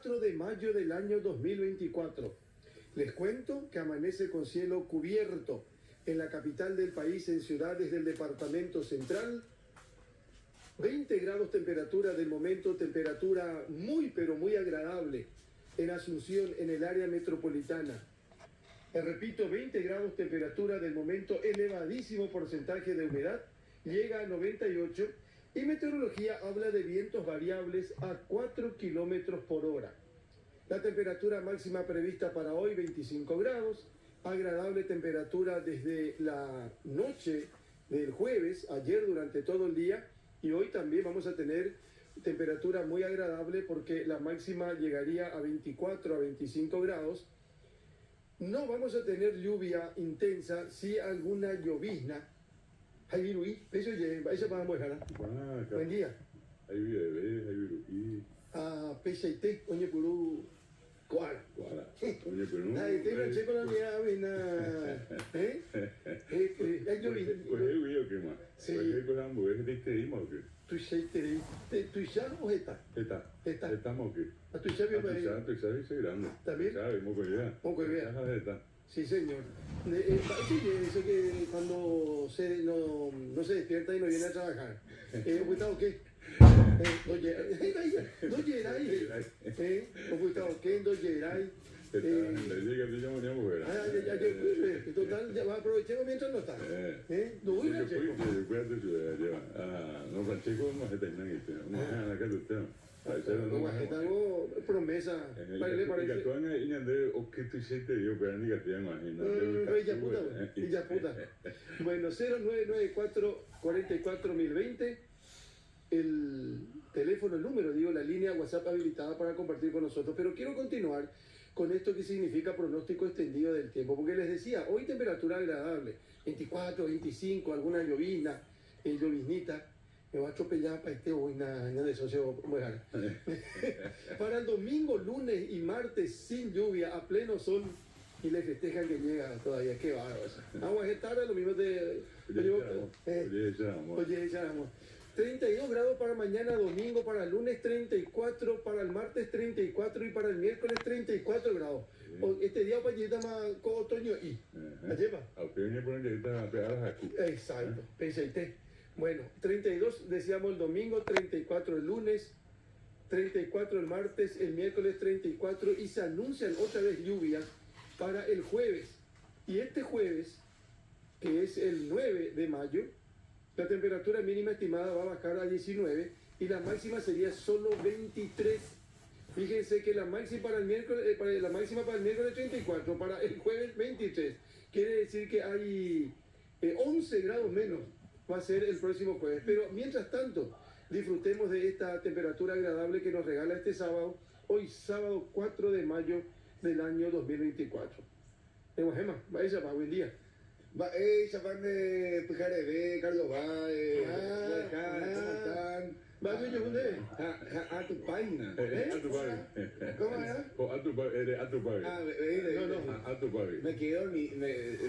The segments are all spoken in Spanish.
4 de mayo del año 2024. Les cuento que amanece con cielo cubierto en la capital del país, en ciudades del departamento central. 20 grados temperatura del momento, temperatura muy pero muy agradable en Asunción, en el área metropolitana. Repito, 20 grados temperatura del momento, elevadísimo porcentaje de humedad, llega a 98 y meteorología habla de vientos variables a 4 kilómetros por hora. La temperatura máxima prevista para hoy 25 grados, agradable temperatura desde la noche del jueves, ayer durante todo el día, y hoy también vamos a tener temperatura muy agradable porque la máxima llegaría a 24 a 25 grados. No vamos a tener lluvia intensa, sí alguna llovizna. Hay viruí, eso vamos a dejar. Buen día. Hay viruí. Pesa y té, oye, puro. Cuara. Oye, pero no. Ay, te enganché con la mía, avena. Hay llovizna. Pues es güey, ¿qué más? Sí. Pues es con la mujer de este dima, ¿o qué? ¿Tu ya o está? ¿Estamos o qué? ¿A tu ya vio para ahí? Tu ya es grande. ¿También? ¿Sabes? Moco idea. Poco idea. Está. Sí, señor. Eso que cuando no se despierta y no viene a trabajar. ¿Cuidado qué? No llegáis. ¿Cuidado qué? No llegáis. Total, ya aprovechemos mientras no está. No voy a checo. No, Francesco no se termina este. No es la casa de usted. Tengo promesa. Parece. O que tú se te dio, pero ni que te imagino. Ella puta. Bueno, 0994 44020. El teléfono, el número, digo, la línea WhatsApp habilitada para compartir con nosotros. Pero quiero continuar con esto que significa pronóstico extendido del tiempo, porque les decía, hoy temperatura agradable, 24, 25, alguna llovizna, lloviznita. Me va a atropellar para este hoy, nada de eso se va a mojar. Para el domingo, lunes y martes sin lluvia, a pleno sol, y le festejan que llega todavía. Qué bárbaro eso. Vamos a estar lo mismo de... Oye, echamos. 32 grados para mañana domingo, para el lunes 34, para el martes 34 y para el miércoles 34 grados. Este día para allí más otoño y... ¿La lleva? Exacto, pensaste. Bueno, 32 decíamos el domingo, 34 el lunes, 34 el martes, el miércoles 34 y se anuncian otra vez lluvias para el jueves. Y este jueves, que es el 9 de mayo, la temperatura mínima estimada va a bajar a 19 y la máxima sería solo 23. Fíjense que la máxima para el miércoles, la máxima para el miércoles 34, para el jueves 23. Quiere decir que hay 11 grados menos va a ser el próximo jueves. Pero mientras tanto, disfrutemos de esta temperatura agradable que nos regala este sábado, hoy sábado 4 de mayo del año 2024. Tengo Gema, vaya para buen día. Chapan de Pujarebe, Carlos Baez, ¿cómo están? ¿Va a yo dónde? A tu página. A tu padre. ¿Cómo era? A tu padre. A tu padre. A tu padre. Me quedé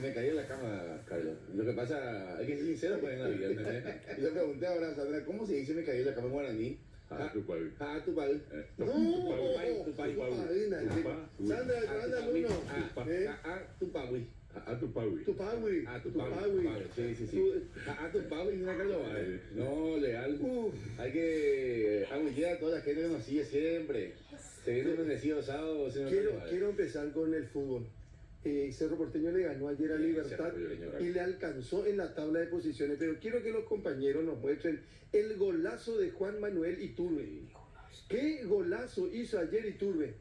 me caí en la cama, Carlos. Lo que pasa, hay que ser sincero pues, en la vida, ¿entendés? Y le pregunté ahora a Sandra, ¿cómo se dice me caí en la cama en guaraní? A tu padre. A tu padre. No, tu padre. Sandra, anda uno. A tu padre. A tu padre. Tu pagui. Tu padre. Sí. A tu padre y una Carlos Baez. No, leal. Hay que aguillar a toda la gente que nos sigue siempre. Se viene un bendecido sábado. Quiero empezar con el fútbol. Cerro Porteño le ganó ayer a Libertad y le alcanzó en la tabla de posiciones. Pero quiero que los compañeros nos muestren el golazo de Juan Manuel Iturbe. ¿Qué golazo hizo ayer Iturbe?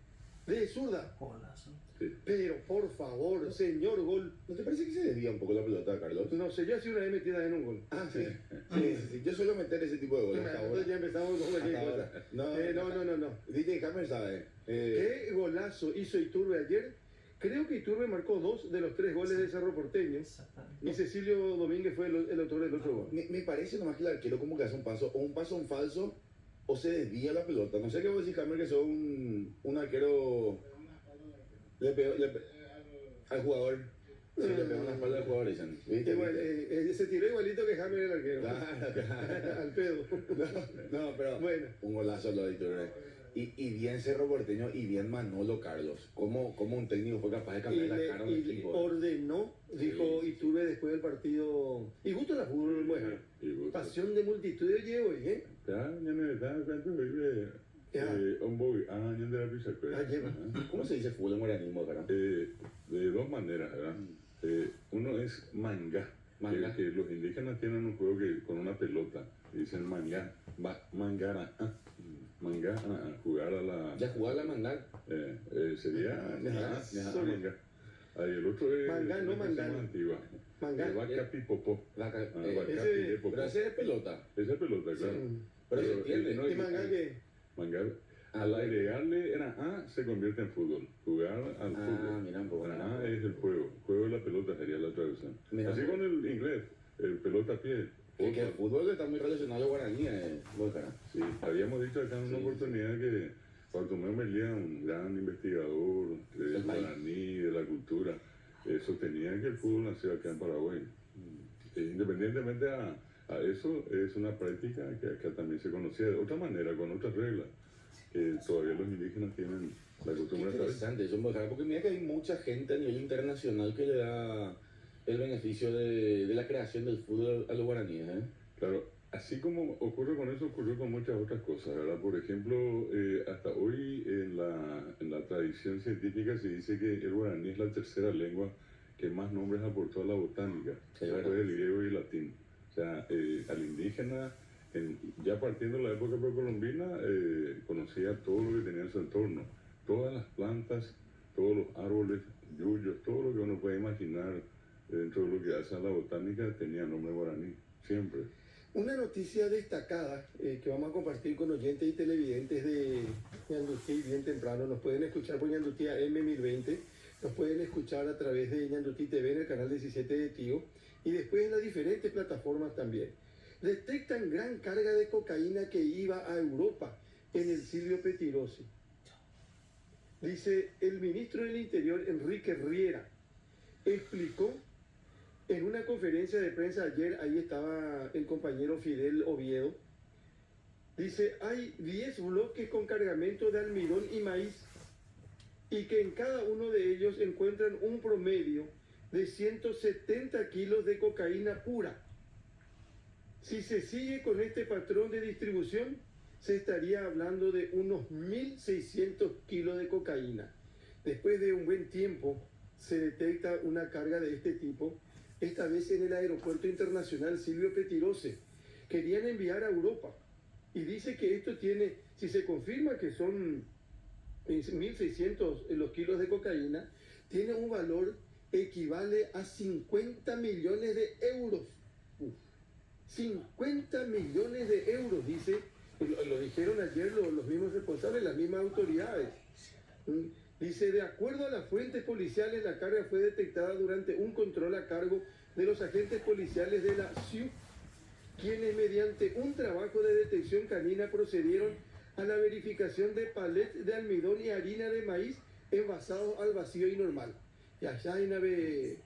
De zurda. Sí. Pero por favor, señor gol. ¿No te parece que se desvía un poco la pelota, Carlos? No sé, yo así una vez metida en un gol. Sí. Yo suelo meter ese tipo de goles hasta ahora. Ya empezamos con cualquier cosa. No. DJ Hammer sabe. ¿Qué golazo hizo Iturbe ayer? Creo que Iturbe marcó 2 de los 3 goles de Cerro Porteño. Y Cecilio Domínguez fue el autor del otro gol. Me parece nomás que el arquero como que hace un paso en falso, o se desvía la pelota. No sé qué vos decís, Hammer, que sos un arquero... Le pegó al jugador. Sí, le pegó en la espalda al jugador, dicen. ¿Viste? Se tiró igualito que Hammer el arquero. Claro. Al pedo. No, pero bueno. Un golazo lo de Iturbe. Y bien Cerro Porteño y bien Manolo Carlos. ¿Cómo un técnico fue capaz de Y, cambiar la cara a un y equipo? ordenó, dijo Sí. Iturbe después del partido. Y gusto la fútbol, bueno. Y vos, Pasión de multitud de llevo, ¿eh? ya, ya no estaba cuánto vive. Ya. Un boy, ya de la pizza. Ah, lleva. ¿Cómo se dice fútbol en guaraní, cara? De dos maneras, ¿verdad? Uno es manga. Manga. Que los indígenas tienen un juego que con una pelota dicen manga, mangara, jugar a la. Ya jugar la manga. Sería Sorry. manga. Ahí el otro es Mangá, no una cosa mangá. más antigua. Mangá. Vaca pipopó. Vaca, Vaca ese- pipopó. pero ese es pelota. Esa es pelota, claro. Mm. Pero se entiende. no, ¿Y manga qué? Manga, al agregarle era A, se convierte en fútbol. Jugar al fútbol. Mira, un poco. A es el juego. Juego de la pelota sería la traducción. Mira, Así con el inglés, el pelota a pie. Que el fútbol está muy relacionado al guaraní, cara. Sí, habíamos dicho acá en una Sí, oportunidad que Bartolomé Melía, un gran investigador del Del país. guaraní, de la cultura, sostenía que el fútbol nació acá en Paraguay. Independientemente a eso, es una práctica que acá también se conocía de otra manera, con otras reglas, que todavía los indígenas tienen la Qué costumbre de hacer. interesante eso, porque mira que hay mucha gente a nivel internacional que le da el beneficio de la creación del fútbol a los guaraníes, ¿eh? Claro, así como ocurre con eso, ocurrió con muchas otras cosas, ¿verdad? Por ejemplo, hasta hoy en la tradición científica se dice que el guaraní es la tercera lengua que más nombres aportó a la botánica, Sí, después ¿verdad? del griego y el latín. O sea, al indígena, ya partiendo de la época precolombina, conocía todo lo que tenía en su entorno, todas las plantas, todos los árboles, yuyos, todo lo que uno puede imaginar dentro de lo que hace a la botánica tenía nombre guaraní, siempre. Una noticia destacada que vamos a compartir con oyentes y televidentes de Ñandutí bien temprano. Nos pueden escuchar por Ñandutí AM1020, nos pueden escuchar a través de Ñandutí TV en el canal 17 de Tío y después en las diferentes plataformas también. Detectan gran carga de cocaína que iba a Europa en el Silvio Pettirossi. Dice el ministro del Interior, Enrique Riera, explicó en una conferencia de prensa ayer, ahí estaba el compañero Fidel Oviedo, dice, hay 10 bloques con cargamento de almidón y maíz y que en cada uno de ellos encuentran un promedio de 170 kilos de cocaína pura. Si se sigue con este patrón de distribución, se estaría hablando de unos 1.600 kilos de cocaína. Después de un buen tiempo, se detecta una carga de este tipo, esta vez en el aeropuerto internacional Silvio Pettirossi. Querían enviar a Europa. Y dice que esto tiene, si se confirma que son 1.600 los kilos de cocaína, tiene un valor equivale a 50 millones de euros. 50 millones de euros, dice, lo dijeron ayer los mismos responsables, las mismas autoridades. Dice, de acuerdo a las fuentes policiales, la carga fue detectada durante un control a cargo de los agentes policiales de la SIUC, quienes mediante un trabajo de detección canina procedieron a la verificación de palets de almidón y harina de maíz envasados al vacío y normal. Y allá en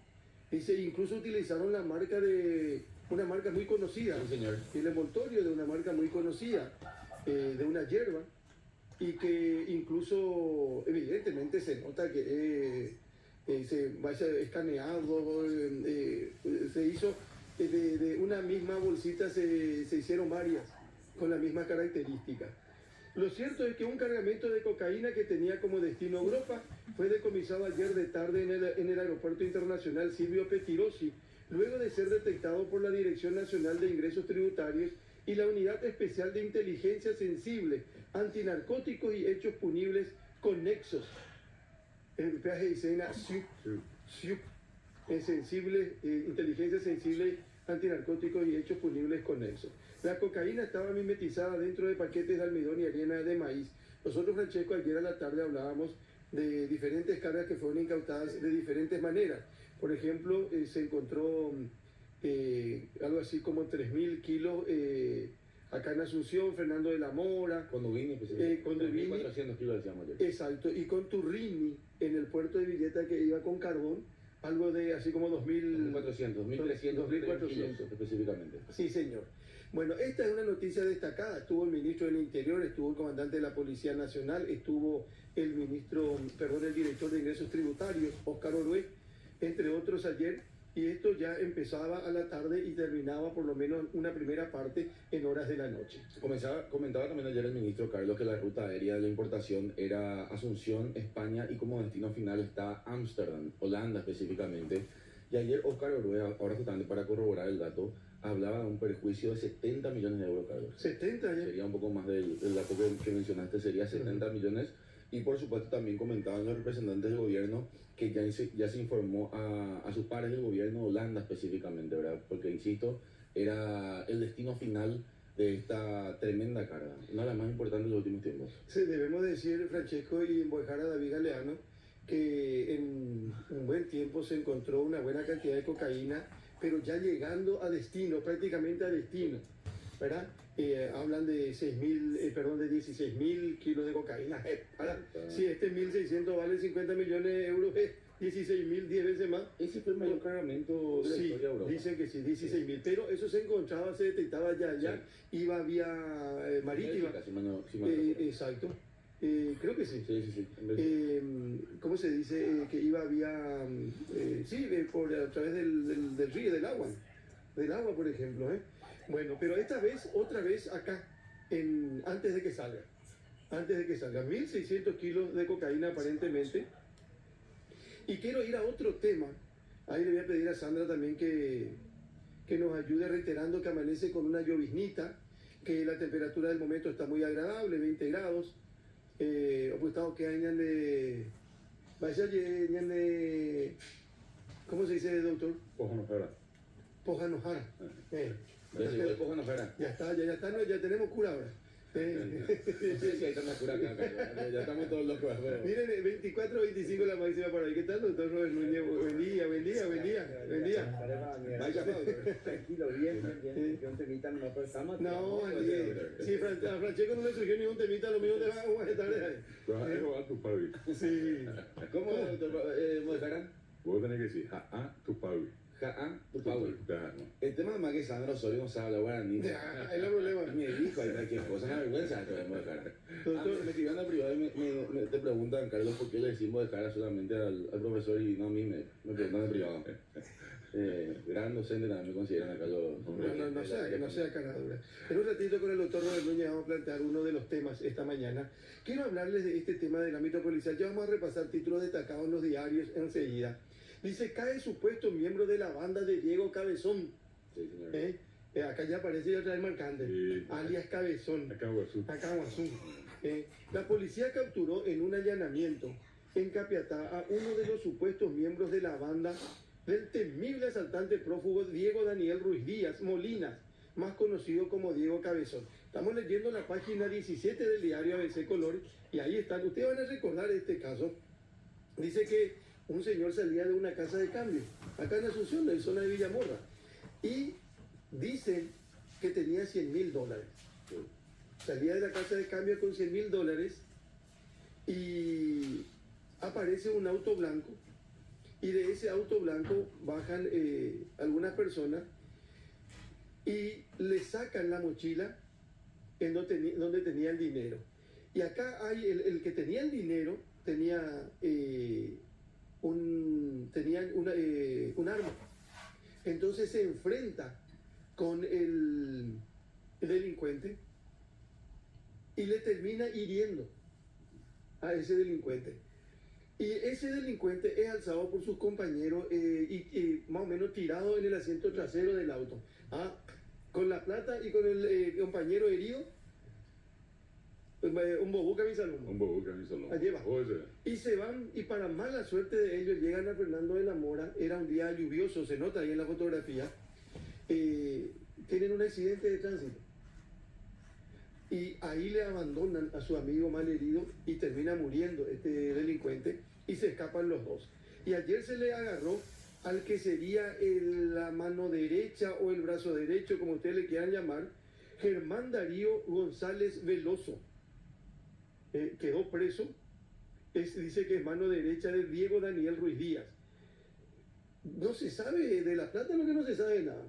dice, incluso utilizaron la marca de una marca muy conocida, Sí, señor. el envoltorio de una marca muy conocida, de una hierba, y que incluso evidentemente se nota que se vaya escaneado, se hizo de una misma bolsita, se hicieron varias con la misma característica. Lo cierto es que un cargamento de cocaína que tenía como destino Europa fue decomisado ayer de tarde en el aeropuerto internacional Silvio Pettirossi, luego de ser detectado por la Dirección Nacional de Ingresos Tributarios y la Unidad Especial de Inteligencia Sensible, Antinarcóticos y Hechos Punibles Conexos. El peaje dice SIUC, sensible, inteligencia sensible, antinarcóticos y hechos punibles conexos. La cocaína estaba mimetizada dentro de paquetes de almidón y harina de maíz. Nosotros, Francesco, ayer a la tarde hablábamos de diferentes cargas que fueron incautadas de diferentes maneras. Por ejemplo, se encontró algo así como 3.000 kilos acá en Asunción, Fernando de la Mora. Condubini, Condubini. 1.400 kilos decíamos ayer. Exacto, y con Turrini en el puerto de Villeta que iba con carbón, algo de así como 2.000... 2.400, 1.300, 2.400 kilos específicamente. Sí, señor. Bueno, esta es una noticia destacada. Estuvo el ministro del Interior, estuvo el comandante de la Policía Nacional, estuvo el el director de Ingresos Tributarios, Óscar Orué, entre otros ayer. Y esto ya empezaba a la tarde y terminaba por lo menos una primera parte en horas de la noche. Comentaba también ayer el ministro Carlos que la ruta aérea de la importación era Asunción, España, y como destino final está Ámsterdam, Holanda específicamente. Y ayer Óscar Orué, ahora justamente para corroborar el dato, hablaba de un perjuicio de 70 millones de euros, Carlos. 70 ya. Sería un poco más del dato que mencionaste, sería 70 millones. Y por supuesto también comentaban los representantes del gobierno que ya se informó a sus pares del gobierno de Holanda específicamente, ¿verdad? Porque, insisto, era el destino final de esta tremenda carga, una de las más importantes de los últimos tiempos. Sí, debemos decir, Francesco, y embojar a David Galeano, que en un buen tiempo se encontró una buena cantidad de cocaína, pero ya llegando a destino, prácticamente a destino, ¿verdad? Hablan de 16.000 kilos de cocaína. Si este 1.600 vale 50 millones de euros, 16.000, 10 veces más. Ese fue el mayor cargamento de la historia de Europa. Dicen que sí, 16.000, pero eso se encontraba, se detectaba ya, iba vía marítima. Exacto. Creo que sí. Sí. ¿Cómo se dice? Que iba vía, a través del río, del agua, por ejemplo. Bueno, pero otra vez acá, antes de que salga, 1.600 kilos de cocaína aparentemente. Y quiero ir a otro tema. Ahí le voy a pedir a Sandra también que nos ayude, reiterando que amanece con una lloviznita, que la temperatura del momento está muy agradable, 20 grados. Apostado que hay de... ¿Cómo se dice, doctor? Pojanojara. Ya está, ya tenemos cura ahora. Sí, ahí está la cura acá, ya estamos todos locos. Miren, 24, 25 la máxima por ahí. ¿Qué tal, doctor Robert Núñez? Buen día. Vaya, tranquilo, bien. Que un temita no pensamos. No, si a Francesco no le surgió ningún temita, lo mismo te va a aguantar. Tú vas a robar tu pavi. Sí. ¿Cómo, doctor Modejarán? Vos tenés que decir, tu pavi. Tu pavi. El tema además que Sandra Osorio no sabe hablar guaraní. Es el problema. Me dijo ahí cualquier cosa, una vergüenza te voy a dejar. Me escribieron a privado y te preguntan, Carlos, por qué le decimos dejar solamente al profesor y no a mí, me preguntan en privado. Gran docente también me consideran acá los hombres. No sea caradura. En un ratito con el doctor Robert Núñez vamos a plantear uno de los temas esta mañana. Quiero hablarles de este tema del ámbito policial. Ya vamos a repasar títulos destacados en los diarios enseguida. Dice, cae supuesto miembro de la banda de Diego Cabezón. Sí, señor. Acá ya aparece ya otra vez marcante. Sí. Alias Cabezón. Acaguazú. La policía capturó en un allanamiento en Capiatá a uno de los supuestos miembros de la banda del temible asaltante prófugo Diego Daniel Ruiz Díaz Molinas, más conocido como Diego Cabezón. Estamos leyendo la página 17 del diario ABC Color y ahí están. Ustedes van a recordar este caso. Dice que un señor salía de una casa de cambio, acá en Asunción, en la zona de Villamorra, y dicen que tenía $100.000. Salía de la casa de cambio con $100.000 y aparece un auto blanco, y de ese auto blanco bajan algunas personas y le sacan la mochila en donde tenía el dinero. Y acá hay el que tenía el dinero, tenía un arma. Entonces se enfrenta con el delincuente y le termina hiriendo a ese delincuente. Y ese delincuente es alzado por sus compañeros y más o menos tirado en el asiento trasero del auto. Con la plata y con el compañero herido, un bobú camisalón. Allí va. Y se van, y para mala suerte de ellos, llegan a Fernando de la Mora. Era un día lluvioso, se nota ahí en la fotografía. Tienen un accidente de tránsito. Y ahí le abandonan a su amigo mal herido y termina muriendo este delincuente y se escapan los dos. Y ayer se le agarró al que sería la mano derecha o el brazo derecho, como ustedes le quieran llamar, Germán Darío González Veloso. Quedó preso, dice que es mano derecha de Diego Daniel Ruiz Díaz. No se sabe de la plata, lo que no se sabe de nada.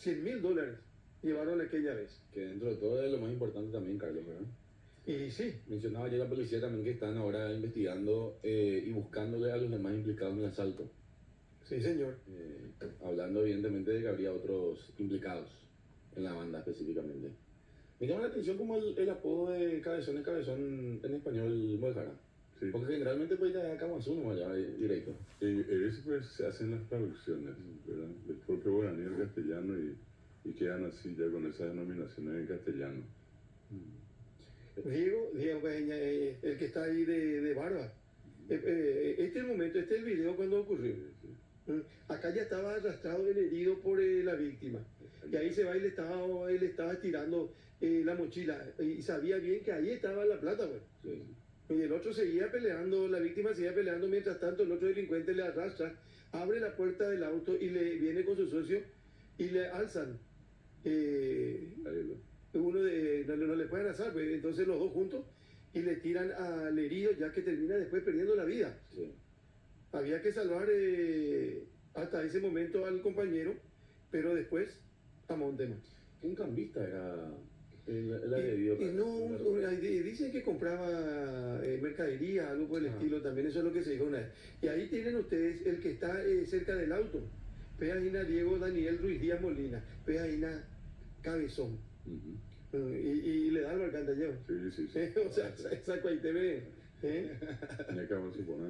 $100.000. llevaron aquella vez. Que dentro de todo es lo más importante también, Carlos, ¿verdad? Y sí, Mencionaba ayer la policía también que están ahora investigando y buscándole a los demás implicados en el asalto. sí señor. Hablando evidentemente de que habría otros implicados en la banda específicamente. Me llama la atención como el apodo de Cabezón es Cabezón en español Muejara. Sí. Porque generalmente pues ya Caguazú no allá directo. Eso pues se hacen las traducciones, ¿verdad? Del propio guaraní al castellano y quedan así ya con esas denominaciones en castellano. Diego Peña, el que está ahí de barba. Este es el momento, este es el video cuando ocurrió. Acá ya estaba arrastrado el herido por la víctima. Y ahí se va y él estaba estirando la mochila. Y sabía bien que ahí estaba la plata, pues. Sí. Y el otro seguía peleando, la víctima seguía peleando, mientras tanto el otro delincuente le arrastra, abre la puerta del auto y le viene con su socio y le alzan. Uno no le pueden alzar, pues, entonces los dos juntos y le tiran al herido, ya que termina después perdiendo la vida. Sí. Había que salvar hasta ese momento al compañero, pero después a Montema. Un cambista era el agredido. Dicen que compraba mercadería, algo por el estilo, también eso es lo que se dijo una vez. Y ahí tienen ustedes el que está cerca del auto, Peaina Diego Daniel Ruiz Díaz Molina, Peaina Cabezón. Y le da al alcantallero. Sí. O sea, esa Cuaiteve,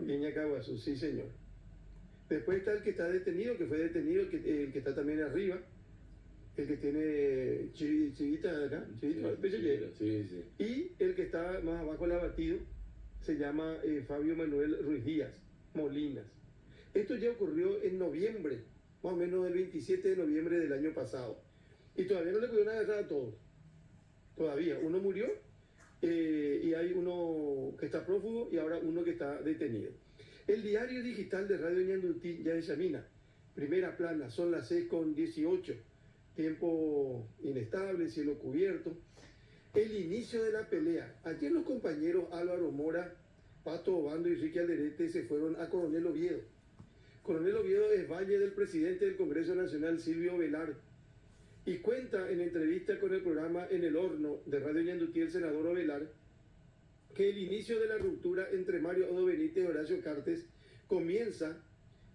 Iñacaguazú, sí señor. Después está el que está detenido, que fue detenido, el que está también arriba, el que tiene chivita acá, Sí. y el que está más abajo, el abatido, se llama Fabio Manuel Ruiz Díaz Molinas. Esto ya ocurrió en noviembre, más o menos el 27 de noviembre del año pasado, y todavía no le pudieron agarrar a todos. Todavía, uno murió y hay uno que está prófugo y ahora uno que está detenido. El diario digital de Radio Ñandutí ya examina. Primera plana, son las 6:18. Tiempo inestable, cielo cubierto. El inicio de la pelea. Ayer los compañeros Álvaro Mora, Pato Obando y Ricky Alderete se fueron a Coronel Oviedo. Coronel Oviedo es valle del presidente del Congreso Nacional, Silvio Velar. Y cuenta en entrevista con el programa En el Horno de Radio Ñandutí el senador Ovelar que el inicio de la ruptura entre Mario Odo Benítez y Horacio Cartes comienza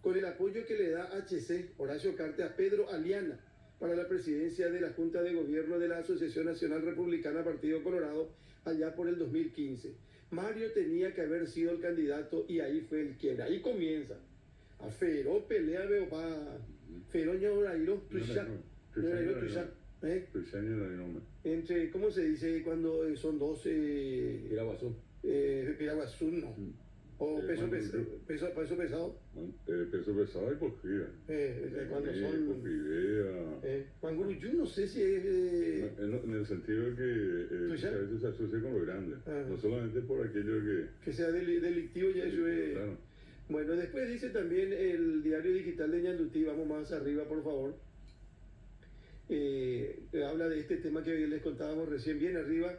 con el apoyo que le da HC, Horacio Cartes, a Pedro Aliana para la presidencia de la Junta de Gobierno de la Asociación Nacional Republicana Partido Colorado allá por el 2015. Mario tenía que haber sido el candidato y ahí fue el quiebre. Ahí comienza. A Feró pelea Beopá, Feró Ñaurairo, entre, ¿cómo se dice cuando son dos? Piraguazú. Piraguazú, no. O peso pesado. Peso pesado y cogida. Cuando son. Cogidea. Juan Guruyú, no sé si es. En el sentido de que a veces se asocia con lo grande. No solamente por aquello que sea delictivo, ya eso es. Claro. Bueno, después dice también el diario digital de Ñandutí, vamos más arriba, por favor. Habla de este tema que les contábamos recién, bien arriba,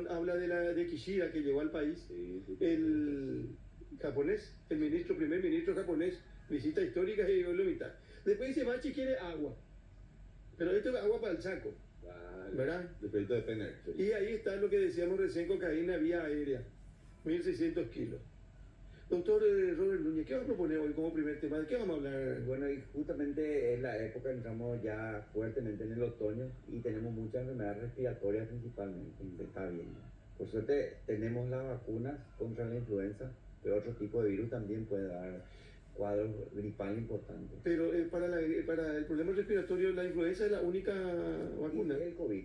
habla de Kishida, que llegó al país, el japonés, primer ministro japonés, visita histórica y llegó a la mitad. Después dice, Bachi quiere agua, pero esto es agua para el saco, ¿verdad? Depende de Penner. Y ahí está lo que decíamos recién, cocaína vía aérea, 1.600 kilos. Doctor Robert Núñez, ¿qué va a proponer hoy como primer tema? ¿De qué vamos a hablar? Bueno, y justamente en la época entramos ya fuertemente en el otoño y tenemos muchas enfermedades respiratorias principalmente, como se está viendo. Por suerte tenemos las vacunas contra la influenza, pero otro tipo de virus también puede dar cuadros gripales importantes. Pero para el problema respiratorio, la influenza es la única vacuna. Y el COVID.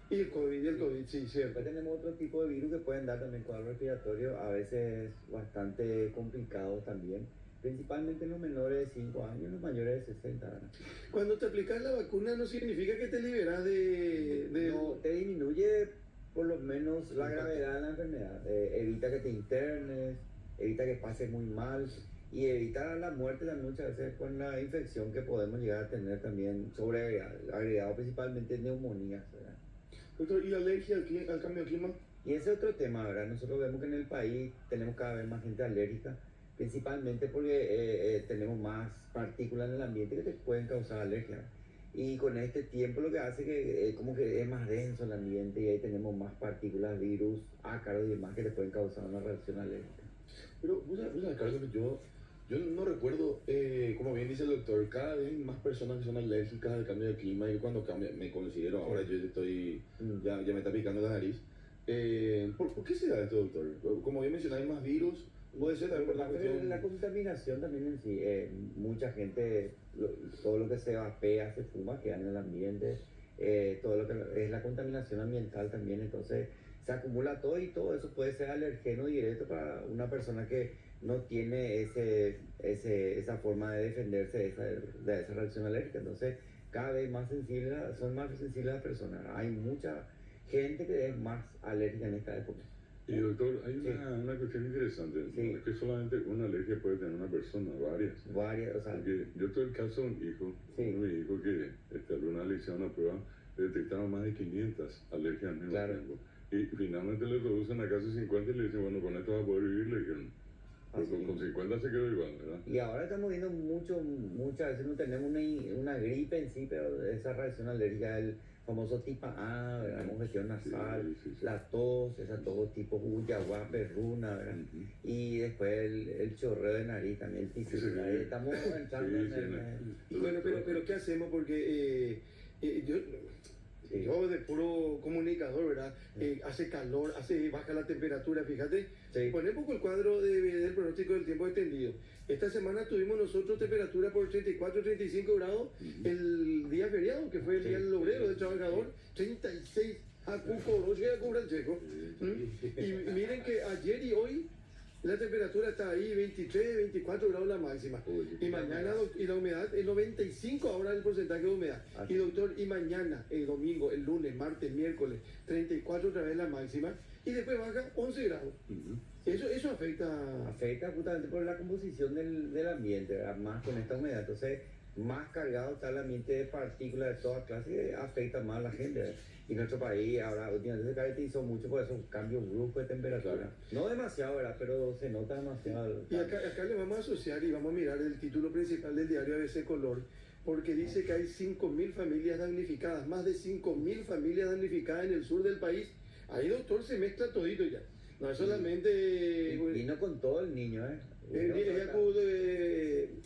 Y el COVID, sí, cierto. Después tenemos otro tipo de virus que pueden dar también cuadros respiratorios, a veces bastante complicados también, principalmente en los menores de 5 años y los mayores de 60 años. Cuando te aplicas la vacuna no significa que te liberas de... No, te disminuye por lo menos la gravedad de la enfermedad, evita que te internes, evita que pases muy mal y evita la muerte también muchas veces con la infección que podemos llegar a tener también agregado principalmente neumonías, ¿verdad? Doctor, ¿y la alergia al cambio de clima? Y ese es otro tema, ¿verdad? Nosotros vemos que en el país tenemos cada vez más gente alérgica, principalmente porque tenemos más partículas en el ambiente que te pueden causar alergia. Y con este tiempo lo que hace que como que es más denso el ambiente y ahí tenemos más partículas, virus, ácaros y demás que le pueden causar una reacción alérgica. Pero, vos sabés, Carlos, que yo no recuerdo, como bien dice el doctor, cada vez hay más personas que son alérgicas al cambio de clima y cuando cambia, me considero, ahora yo estoy, ya me está picando la nariz. ¿Por qué se da esto, doctor? Como bien mencioné, hay más virus, puede ser también por la cuestión... La contaminación también en sí, mucha gente, todo lo que se vapea, se fuma, queda en el ambiente, todo lo que es la contaminación ambiental también, entonces se acumula todo y todo eso puede ser alergeno directo para una persona que no tiene esa forma de defenderse de esa reacción alérgica, entonces cada vez más sensibles, son más sensibles las personas, hay mucha gente que es más alérgica en esta época. Y doctor, hay una cuestión interesante. Sí. No es que solamente una alergia puede tener una persona, varias. O sea, Porque yo tuve el caso de un hijo, Sí. uno de mis hijos que alguna vez le hicieron una prueba, le detectaron más de 500 alergias al mismo Claro. tiempo. Y finalmente le reducen a casi 50 y le dicen, bueno, con esto vas a poder vivir, le dijeron. Pero Así con 50 se quedó igual, ¿verdad? y ahora estamos viendo muchas veces no tenemos una gripe en sí, pero esa reacción alérgica, el famoso tipo A, ¿verdad? La congestión nasal, Sí. la tos, esa tos tipo guayabá, perruna, ¿verdad? Ujú. Y después el chorreo de nariz también, el tifus, Sí. ¿verdad? Estamos entrando Sí, en Bueno, pero ¿qué hacemos? Porque yo de puro comunicador, ¿verdad? Hace calor, baja la temperatura, fíjate. Sí. Ponemos un poco el cuadro del pronóstico del tiempo extendido. Esta semana tuvimos nosotros temperatura por 34, 35 grados el día feriado, que fue el Sí. día del obrero, del trabajador, 36 a Cucoroche y a Cubrancheco. Y miren que ayer y hoy la temperatura está ahí, 23, 24 grados la máxima. Y mañana, y la humedad es 95 ahora el porcentaje de humedad. Así. Y doctor, y mañana, el domingo, el lunes, martes, miércoles, 34 otra vez la máxima. Y después baja 11 grados. Ujú. Eso afecta. afecta justamente por la composición del ambiente, ¿verdad? Más con esta humedad. Entonces, más cargado está el ambiente de partículas de toda clase que afecta más a la gente, ¿verdad? Y nuestro país ahora últimamente se caracterizó mucho por esos cambios bruscos de temperatura. Claro. No demasiado, ¿verdad? Pero se nota demasiado. Y acá le vamos a asociar y vamos a mirar el título principal del diario ABC Color, porque dice que hay 5.000 familias damnificadas, más de 5.000 familias damnificadas en el sur del país. Ahí, doctor, se mezcla todito ya. No es solamente... Y no con todo el niño, ¿eh? ella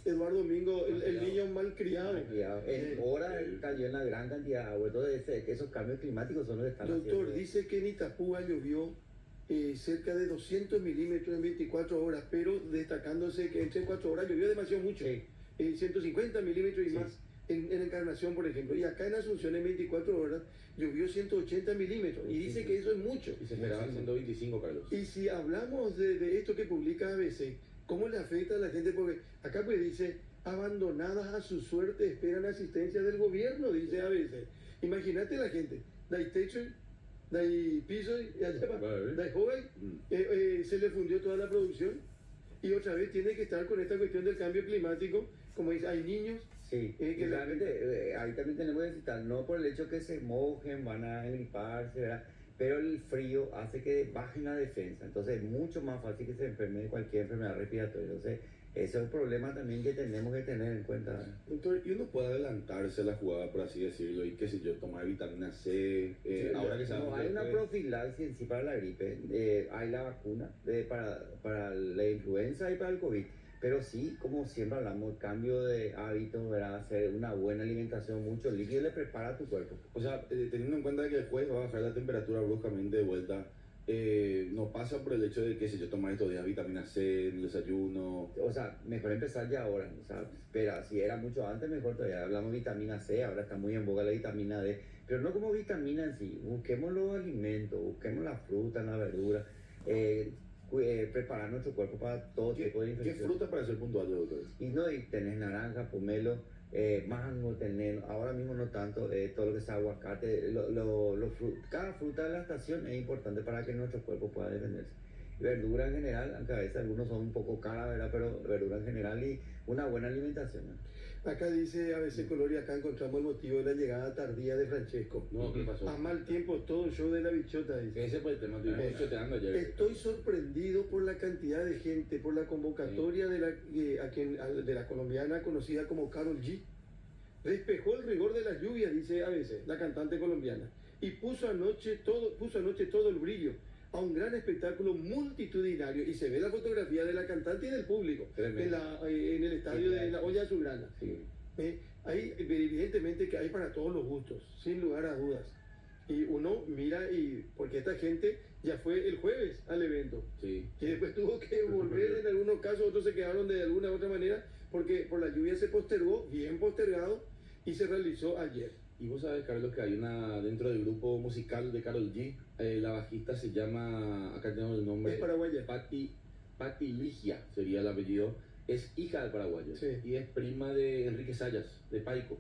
Eduardo Domingo, el niño malcriado. En horas cayó en la gran cantidad de agua. Entonces, esos cambios climáticos son los que están Doctor, haciendo. dice que en Itapúa llovió cerca de 200 milímetros en 24 horas, pero destacándose que entre 4 horas llovió demasiado mucho. Sí. 150 milímetros y Sí. más en Encarnación, por ejemplo. Y acá en Asunción en 24 horas llovió 180 milímetros. Y dice que eso es mucho. Y se esperaban 125, Carlos. Y si hablamos de esto que publica ABC, ¿cómo le afecta a la gente? Porque acá pues dice, abandonadas a su suerte esperan asistencia del gobierno, dice ABC. Imagínate la gente, dai techo, dai piso, y allá va, Vale. dai joven, se le fundió toda la producción y otra vez tiene que estar con esta cuestión del cambio climático, como dice, hay niños. Sí, que y realmente ahí también tenemos que citar, no por el hecho que se mojen, van a engriparse, ¿verdad? Pero el frío hace que bajen la defensa, entonces es mucho más fácil que se enferme de cualquier enfermedad respiratoria. Entonces, ese es un problema también que tenemos que tener en cuenta, ¿verdad? Doctor, ¿y uno puede adelantarse a la jugada, por así decirlo, y qué sé yo, tomar vitamina C? Ahora que No sabemos hay que una puede- profilaxis en sí para la gripe, hay la vacuna para la influenza y para el COVID, pero sí, como siempre hablamos, cambio de hábitos, ¿verdad? Hacer una buena alimentación, mucho líquido le prepara a tu cuerpo. O sea, teniendo en cuenta que el jueves va a bajar la temperatura bruscamente de vuelta, no pasa por el hecho de que si yo tomar estos días vitamina C en el desayuno. O sea, mejor empezar ya ahora, o sea, espera, si era mucho antes, mejor todavía. Hablamos de vitamina C, ahora está muy en boga la vitamina D, pero no como vitamina en sí. Busquemos los alimentos, busquemos la fruta, la verdura, preparar nuestro cuerpo para todo tipo de ¿Qué infecciones. fruta para ser puntual, doctor? Y no, y tenés naranja, pomelo, mango, tenés, ahora mismo no tanto, todo lo que sea aguacate, cada fruta de la estación es importante para que nuestro cuerpo pueda defenderse. Verdura en general, aunque a veces algunos son un poco caras, ¿verdad? Pero verdura en general y una buena alimentación, ¿no? Acá dice ABC Color y acá encontramos el motivo de la llegada tardía de Francesco. No, ¿qué pasó? A mal tiempo todo el show de la bichota, dice. Ese fue el tema, estuvimos choteando ayer. Estoy sorprendido por la cantidad de gente, por la convocatoria de la colombiana conocida como Karol G. Despejó el rigor de las lluvias, dice ABC, la cantante colombiana, y puso anoche todo el brillo a un gran espectáculo multitudinario. Y se ve la fotografía de la cantante y del público en el estadio de la Olla Azulgrana. Sí. Hay, evidentemente que hay para todos los gustos, sin lugar a dudas. Y uno mira, porque esta gente ya fue el jueves al evento. Sí. Y después tuvo que volver en algunos casos, otros se quedaron de alguna u otra manera, porque por la lluvia se postergó, bien postergado, y se realizó ayer. Y vos sabés, Carlos, que hay una dentro del grupo musical de Karol G, la bajista se llama, acá tenemos el nombre, Es paraguaya. Patti Ligia sería el apellido, es hija del paraguayo, Sí. y es prima de Enrique Sayas, de Paico.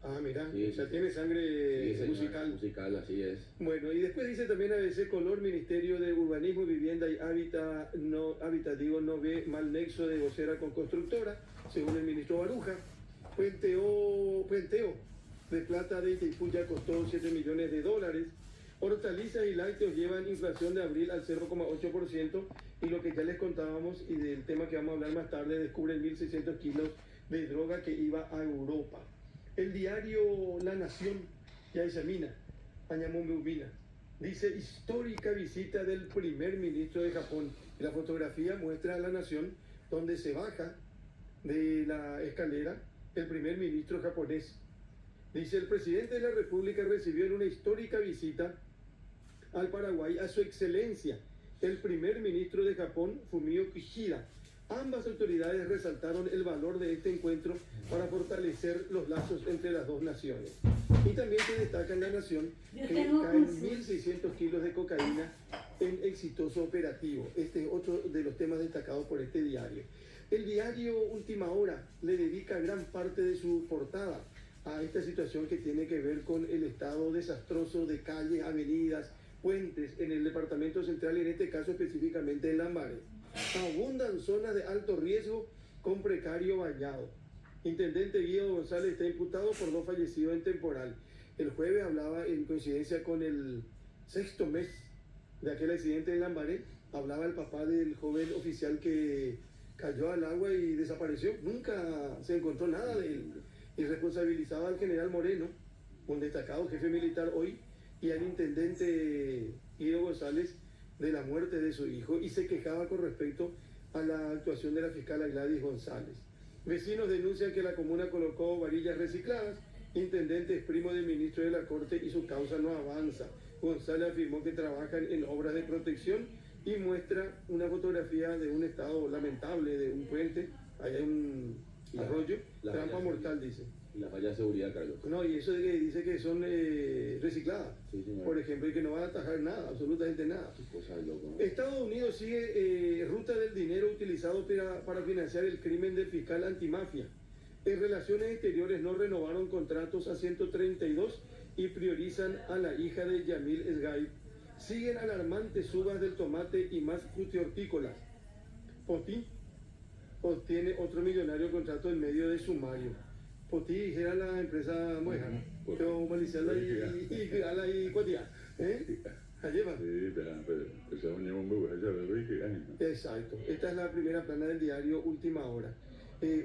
Ah, mira, Sí, o sea, sí, tiene sí. sangre Sí, señor, musical. musical, así es. Bueno, y después dice también ABC Color, Ministerio de Urbanismo, Vivienda y Hábitat no ve mal nexo de vocera con constructora, según el ministro Baruja. Puenteo de plata de Itaipú ya costó $7 millones. Hortalizas y lácteos llevan inflación de abril al 0,8%, y lo que ya les contábamos y del tema que vamos a hablar más tarde, descubren 1.600 kilos de droga que iba a Europa. El diario La Nación ya examina Añamombeumina. Dice histórica visita del primer ministro de Japón. Y la fotografía muestra a La Nación donde se baja de la escalera el primer ministro japonés. Dice el presidente de la República recibió en una histórica visita al Paraguay a su excelencia el primer ministro de Japón, Fumio Kishida. Ambas autoridades resaltaron el valor de este encuentro para fortalecer los lazos entre las dos naciones. Y también se destaca en La Nación que caen 1.600 kilos de cocaína en exitoso operativo. Este es otro de los temas destacados por este diario. El diario Última Hora le dedica gran parte de su portada a esta situación que tiene que ver con el estado desastroso de calles, avenidas, puentes en el departamento central, y en este caso específicamente en Lambaré. Abundan zonas de alto riesgo con precario vallado. Intendente Guido González está imputado por 2 fallecidos en temporal. El jueves hablaba, en coincidencia con el 6º mes de aquel accidente en Lambaré, hablaba el papá del joven oficial que cayó al agua y desapareció. Nunca se encontró nada de él. Y responsabilizaba al general Moreno, un destacado jefe militar hoy, y al intendente Guido González de la muerte de su hijo, y se quejaba con respecto a la actuación de la fiscal Gladys González. Vecinos denuncian que la comuna colocó varillas recicladas. Intendente es primo del ministro de la Corte y su causa no avanza. González afirmó que trabajan en obras de protección y muestra una fotografía de un estado lamentable de un puente. Ahí hay un arroyo, trampa mortal, dice. Y la falla de seguridad, Carlos. No, y eso de que dice que son recicladas, Sí, señor. por ejemplo, y que no van a atajar nada, absolutamente nada. Qué cosa de loco, ¿no? Estados Unidos sigue ruta del dinero utilizado para financiar el crimen del fiscal antimafia. En Relaciones Exteriores no renovaron contratos a 132 y priorizan a la hija de Yamil Esgaib. Siguen alarmantes subas del tomate y más frutihortícolas. Potí obtiene otro millonario contrato en medio de sumario. Potí era la empresa muejana, pero Maliciala y Cuatía. Lleva. Sí, pero esa es una bomba, esa es rica. Exacto. Esta es la primera plana del diario Última Hora.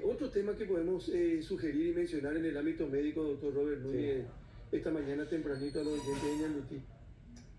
Otro tema que podemos sugerir y mencionar en el ámbito médico, doctor Robert Núñez, esta mañana tempranito a los oyentes de Ñandutí.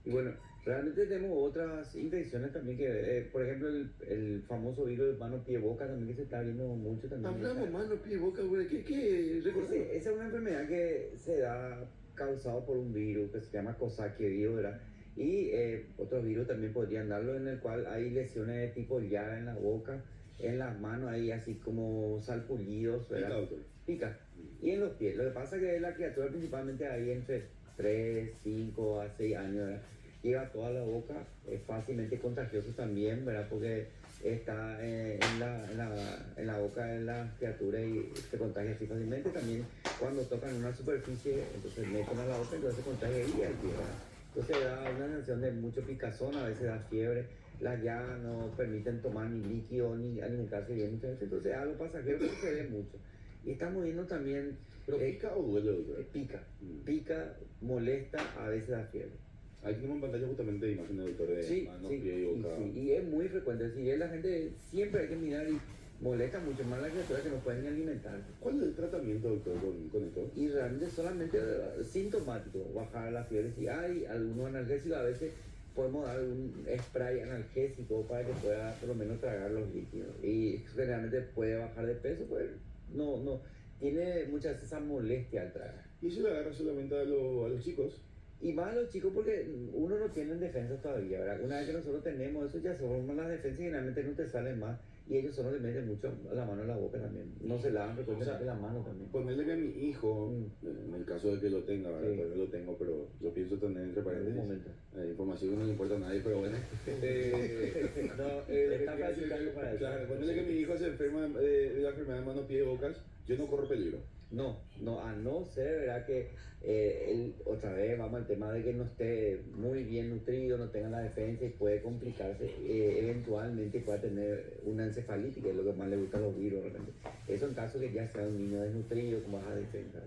Y bueno, realmente tenemos otras infecciones también que, por ejemplo, el famoso virus de mano, pie, boca también, que se está viendo mucho también. Hablamos mano, pie, boca, güey. ¿Qué recordamos? Esa es una enfermedad que se da causado por un virus que se llama Coxsackie virus, ¿verdad? Y otros virus también podrían darlo, en el cual hay lesiones de tipo llaga en la boca, en las manos, ahí así como salpullidos, ¿verdad? Pica, doctor. Pica. Y en los pies. Lo que pasa es que la criatura principalmente ahí entre 3, 5 a 6 años, ¿verdad? Llega a toda la boca, es fácilmente contagioso también, ¿verdad? Porque está en la boca de la criatura y se contagia así fácilmente. También cuando tocan una superficie, entonces meten a la boca, entonces se contagia ahí al pie, ¿verdad? Entonces da una sensación de mucho picazón, a veces da fiebre, las llagas no permiten tomar ni líquido ni alimentarse bien muchas veces, entonces algo pasajero que se ve mucho. Y estamos viendo también... ¿Pero pica o duele, doctor? Pica, molesta, a veces da fiebre. Ahí tenemos en pantalla justamente imágenes, doctor, de Sí, manos, sí, pie y boca. y es muy frecuente. Si es la gente, siempre hay que mirar y molesta mucho más a las criaturas que no pueden ni alimentarse. ¿Cuál es el tratamiento, doctor, con esto? Y realmente solamente sintomático, bajar la fiebre. Si hay algunos analgésicos, a veces podemos dar un spray analgésico para que pueda por lo menos tragar los líquidos. Y generalmente puede bajar de peso, pues no tiene muchas veces esa molestia al tragar. ¿Y eso le agarra solamente a los chicos? Y más a los chicos porque uno no tiene defensas todavía, ¿verdad? Una vez que nosotros tenemos eso, ya se forman las defensas y generalmente no te salen más. Y ellos solo le meten mucho la mano en la boca también. No se lavan frecuentemente la mano también. Ponerle que a mi hijo, en el caso de que lo tenga, ¿verdad? Sí. Todavía lo tengo, pero lo pienso tener entre En paréntesis. algún momento. Información que no le importa a nadie, pero bueno. Está practicando para eso. Claro, ponerle que mi hijo se enferma de la enfermedad de mano, pie y bocas, yo no corro peligro. No, a no ser, ¿verdad? Que él, otra vez, vamos al tema de que no esté muy bien nutrido, no tenga la defensa y puede complicarse, eventualmente pueda tener una encefalitis, que es lo que más le gusta a los virus, de repente. Eso en caso que ya sea un niño desnutrido con baja defensa.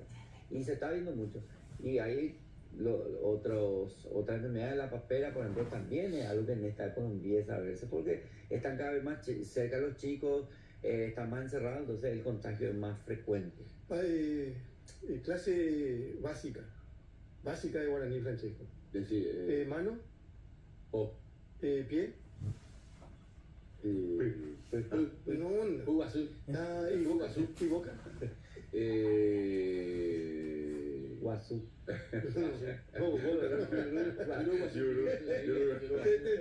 Y se está viendo mucho. Y hay otras enfermedades de la papera, por ejemplo, también es algo que en esta época empieza a verse, porque están cada vez más cerca los chicos, están más encerrados, entonces el contagio es más frecuente. Clase básica de guaraní, Francesco. Decir, Mano, o, pie, no onda. Uguazú. Y boca, y boca. Guazú. Te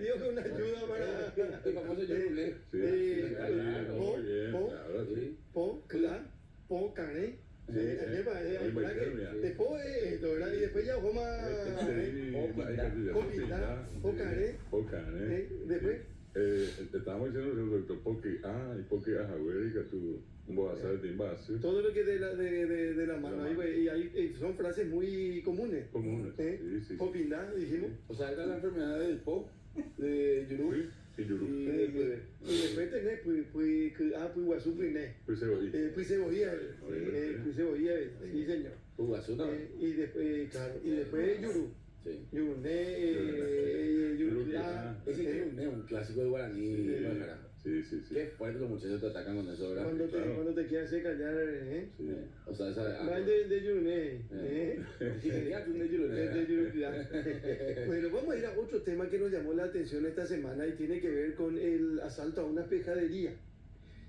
dio una ayuda para. El famoso Yurulé. Po, carne. Después esto, ¿verdad? Y después ya vamos después. Estábamos diciendo al doctor porque a Javier tu vas a saber timba así. Todo lo que de la mano ahí, güey, y ahí son frases muy comunes. Sí. Popindá, dijimos. O sea, era la enfermedad del Po, de Yurú. Sí, yo Y después tenés, pues guazú, pues cebolla, sí señor. Uguazú, ¿no? Y después yurú. Sí. Yuruné, Ese es un clásico de guaraní. Sí. Guajara. Sí. Qué fuerte los muchachos te atacan con eso, ¿verdad? Cuando te quieras hacer callar, Sí. O sea, esa... Va el de Yuruné, Si querías tú de Yurulé. El de Yuruné. Bueno, vamos a ir a otro tema que nos llamó la atención esta semana y tiene que ver con el asalto a una pescadería.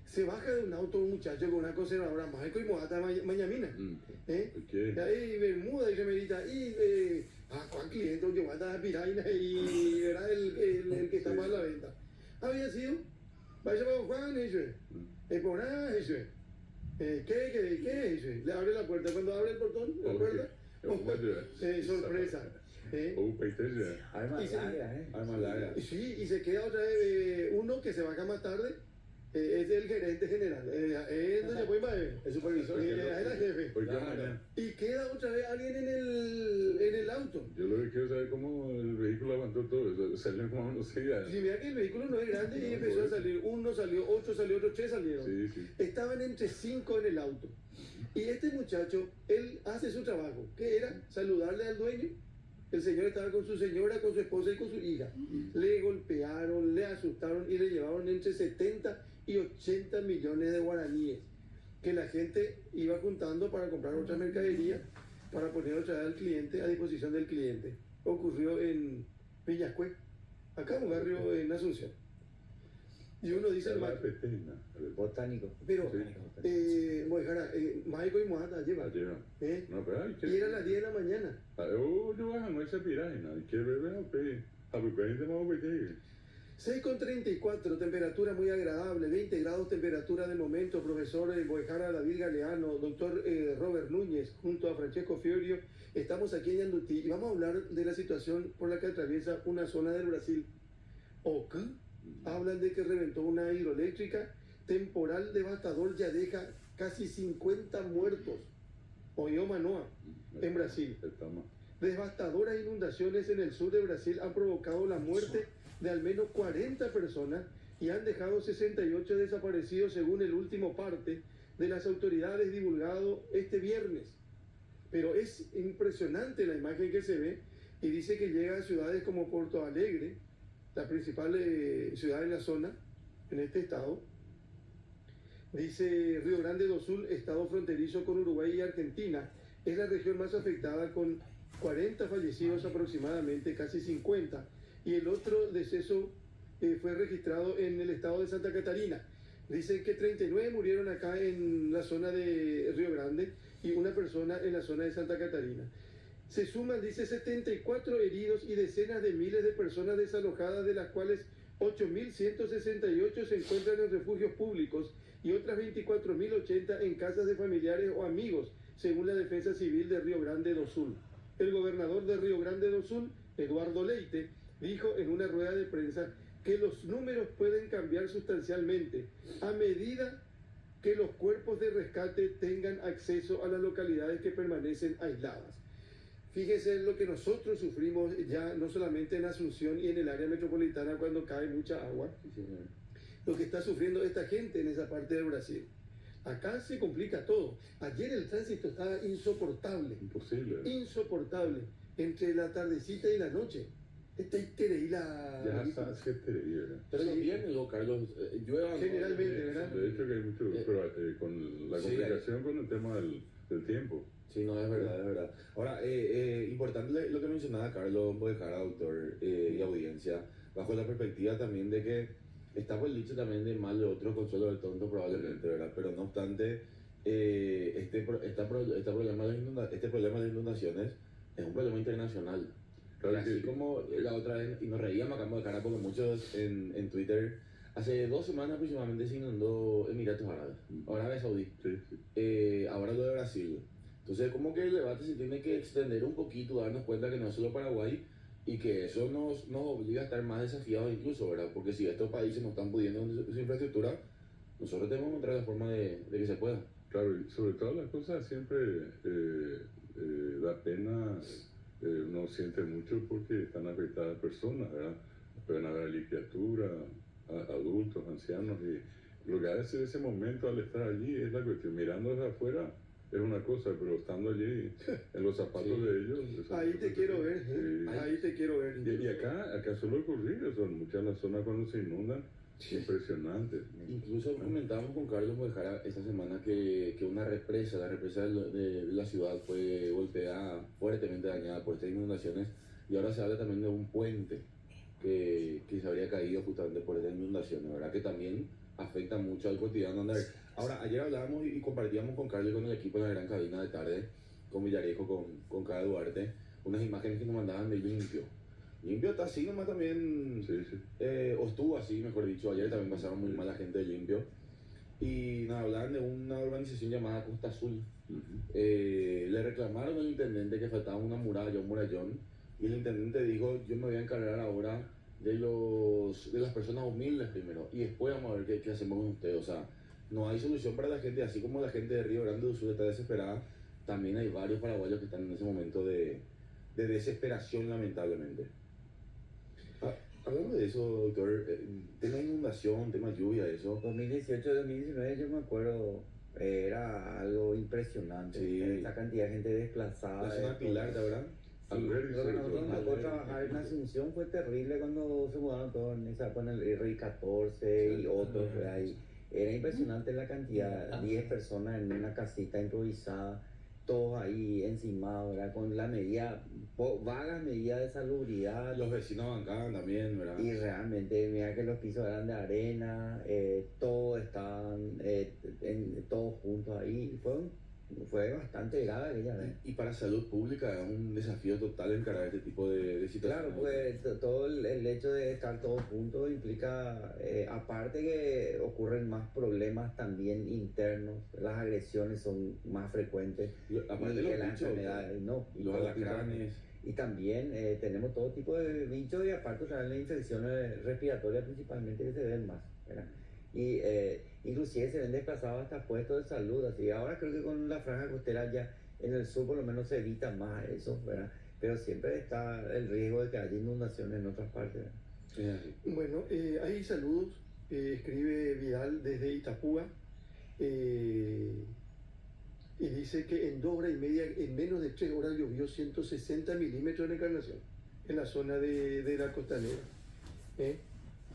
Se baja de un auto un muchacho con una conservadora mágico y mojata mañamina. ¿Qué? Y ahí bermuda y remerita y Juan cliente yo mata a piraina y era el que estaba a la venta. Había sido, vaya para Juan, eso es. Por nada, eso es. ¿Qué es eso? Le abre la puerta. Cuando abre el portón, la puerta, sorpresa. Arma larga, Sí, y se queda otra vez uno que se baja más tarde. Es el gerente general. Es donde fue El supervisor. era el jefe. Y queda otra vez alguien en el auto. Yo lo que quiero saber cómo el vehículo aguantó todo eso. Salió como a unos 6 años. Si mira que el vehículo no es grande y empezó a salir. Uno salió, 8 salió, otros 3 salieron. Sí. Estaban entre 5 en el auto. Y este muchacho, él hace su trabajo, que era saludarle al dueño. El señor estaba con su señora, con su esposa y con su hija. Le golpearon, le asustaron y le llevaron entre 70 y 80 millones de guaraníes que la gente iba juntando para comprar otra mercadería para poner otra vez al cliente a disposición del cliente. Ocurrió en Villascue, acá en un barrio en Asunción. Y uno dice, botánico. pero, Mojara, Maico y Mojata lleva. No, pero hay que... Y era las 10 de la mañana. Yo bajo no esa piraña. ¿Qué bebé a pe? A ver, de más obedece. 6,34, temperatura muy agradable, 20 grados temperatura de momento, profesor Mojara David Galeano, doctor Robert Núñez, junto a Francesco Fiorio, estamos aquí en Yandutí y vamos a hablar de la situación por la que atraviesa una zona del Brasil. Oca, hablan de que reventó una hidroeléctrica, temporal devastador ya deja casi 50 muertos. Oyo Manoa, en Brasil. Devastadoras inundaciones en el sur de Brasil han provocado la muerte de al menos 40 personas y han dejado 68 desaparecidos según el último parte de las autoridades divulgado este viernes. Pero es impresionante la imagen que se ve y dice que llega a ciudades como Porto Alegre, la principal ciudad de la zona, en este estado, Dice Río Grande do Sul, estado fronterizo con Uruguay y Argentina, es la región más afectada con 40 fallecidos aproximadamente, casi 50, y el otro deceso fue registrado en el estado de Santa Catarina. Dicen que 39 murieron acá en la zona de Río Grande y una persona en la zona de Santa Catarina. Se suman, dice, 74 heridos y decenas de miles de personas desalojadas, de las cuales 8.168 se encuentran en refugios públicos y otras 24.080 en casas de familiares o amigos, según la Defensa Civil de Río Grande do Sul. El gobernador de Río Grande do Sul, Eduardo Leite, dijo en una rueda de prensa que los números pueden cambiar sustancialmente a medida que los cuerpos de rescate tengan acceso a las localidades que permanecen aisladas. Fíjese en lo que nosotros sufrimos ya, no solamente en Asunción y en el área metropolitana cuando cae mucha agua, lo que está sufriendo esta gente en esa parte del Brasil. Acá se complica todo. Ayer el tránsito estaba insoportable. Imposible. Insoportable. Entre la tardecita y la noche. Está increíble la... Ya está, sí, terrible. Pero los viernes, Carlos, llueva. Generalmente, ¿verdad? De hecho que hay mucho, pero con la complicación con el tema del tiempo. Sí, no, es verdad, es verdad. Ahora, importante lo que mencionaba Carlos Bojejara, autor y audiencia, bajo la perspectiva también de que está por el dicho también de mal de otro, consuelo del tonto probablemente, ¿verdad? Pero no obstante, este problema de inundaciones es un problema internacional. Claro, Así sí. como la otra vez, y nos reíamos acá de cara porque muchos en Twitter, hace 2 semanas aproximadamente se inundó Emiratos Árabes, Arabia Saudí, Sí, sí. ahora lo de Brasil. Entonces, como que el debate se tiene que extender un poquito, darnos cuenta que no es solo Paraguay y que eso nos obliga a estar más desafiados incluso, ¿verdad? Porque si estos países no están pudiendo con su infraestructura, nosotros tenemos que encontrar la forma de que se pueda. Claro, y sobre todas las cosas siempre da pena, uno siente mucho porque están afectadas personas, ¿verdad? Pueden haber licenciatura, adultos, ancianos, y lo que hace en ese momento al estar allí es la cuestión, mirando desde afuera es una cosa, pero estando allí en los zapatos Sí. de ellos... Ahí te quiero ver, Sí. ahí te quiero ver. Y acá suele ocurrir, son muchas las zonas cuando se inundan, impresionantes. Incluso comentábamos con Carlos Bojejara esta semana que una represa, la represa de la ciudad fue golpeada, fuertemente dañada por estas inundaciones, y ahora se habla también de un puente que se habría caído justamente por estas inundaciones, ¿verdad? Que también afecta mucho al cotidiano andar. Ahora, ayer hablábamos y compartíamos con Carlos y con el equipo en la gran cabina de tarde, con Villarejo, con Cara Duarte, unas imágenes que nos mandaban de Limpio. Limpio está así nomás también, Sí, sí. o estuvo así, mejor dicho. Ayer también pasaron muy mal la gente de Limpio. Y nos hablaban de una urbanización llamada Costa Azul. Le reclamaron al intendente que faltaba una muralla, un murallón, y el intendente dijo, yo me voy a encargar ahora de las personas humildes primero, y después vamos a ver qué hacemos con ustedes. O sea, no hay solución para la gente, así como la gente de Río Grande do Sul está desesperada, también hay varios paraguayos que están en ese momento de desesperación, lamentablemente. Hablando de eso, doctor, tema inundación, tema lluvia, eso. 2018-2019 yo me acuerdo, era algo impresionante. Sí. La cantidad de gente desplazada. La zona Pilar, ¿verdad? Sí, Alberdi, lo que sobre nosotros todo. nos tocó trabajar en Asunción fue terrible cuando se mudaron todos con el RI-14 y otros, ¿verdad? Y era impresionante la cantidad, 10 personas en una casita improvisada, todos ahí encimados, ¿verdad? Con la medida, vagas medidas de salubridad. Los vecinos bancaban también, ¿verdad? Y realmente, mira que los pisos eran de arena, todos estaban todos juntos ahí. Fue bastante grave aquella vez. Y para salud pública es un desafío total encarar este tipo de situaciones. Claro, pues todo el hecho de estar todos juntos implica, aparte que ocurren más problemas también internos, las agresiones son más frecuentes. Aparte y de los las bichos, enfermedades, no. y los alacranes. Y también tenemos todo tipo de bichos y aparte también las infecciones respiratorias principalmente que se ven más, ¿verdad? Y inclusive se ven desplazados hasta puestos de salud, así. Ahora creo que con la franja costera ya en el sur por lo menos se evita más eso, ¿verdad? Pero siempre está el riesgo de que haya inundaciones en otras partes, ¿verdad? Bueno, hay saludos, escribe Vidal desde Itapúa, y dice que en 2 horas y media, en menos de 3 horas llovió 160 milímetros en Encarnación, en la zona de la costanera.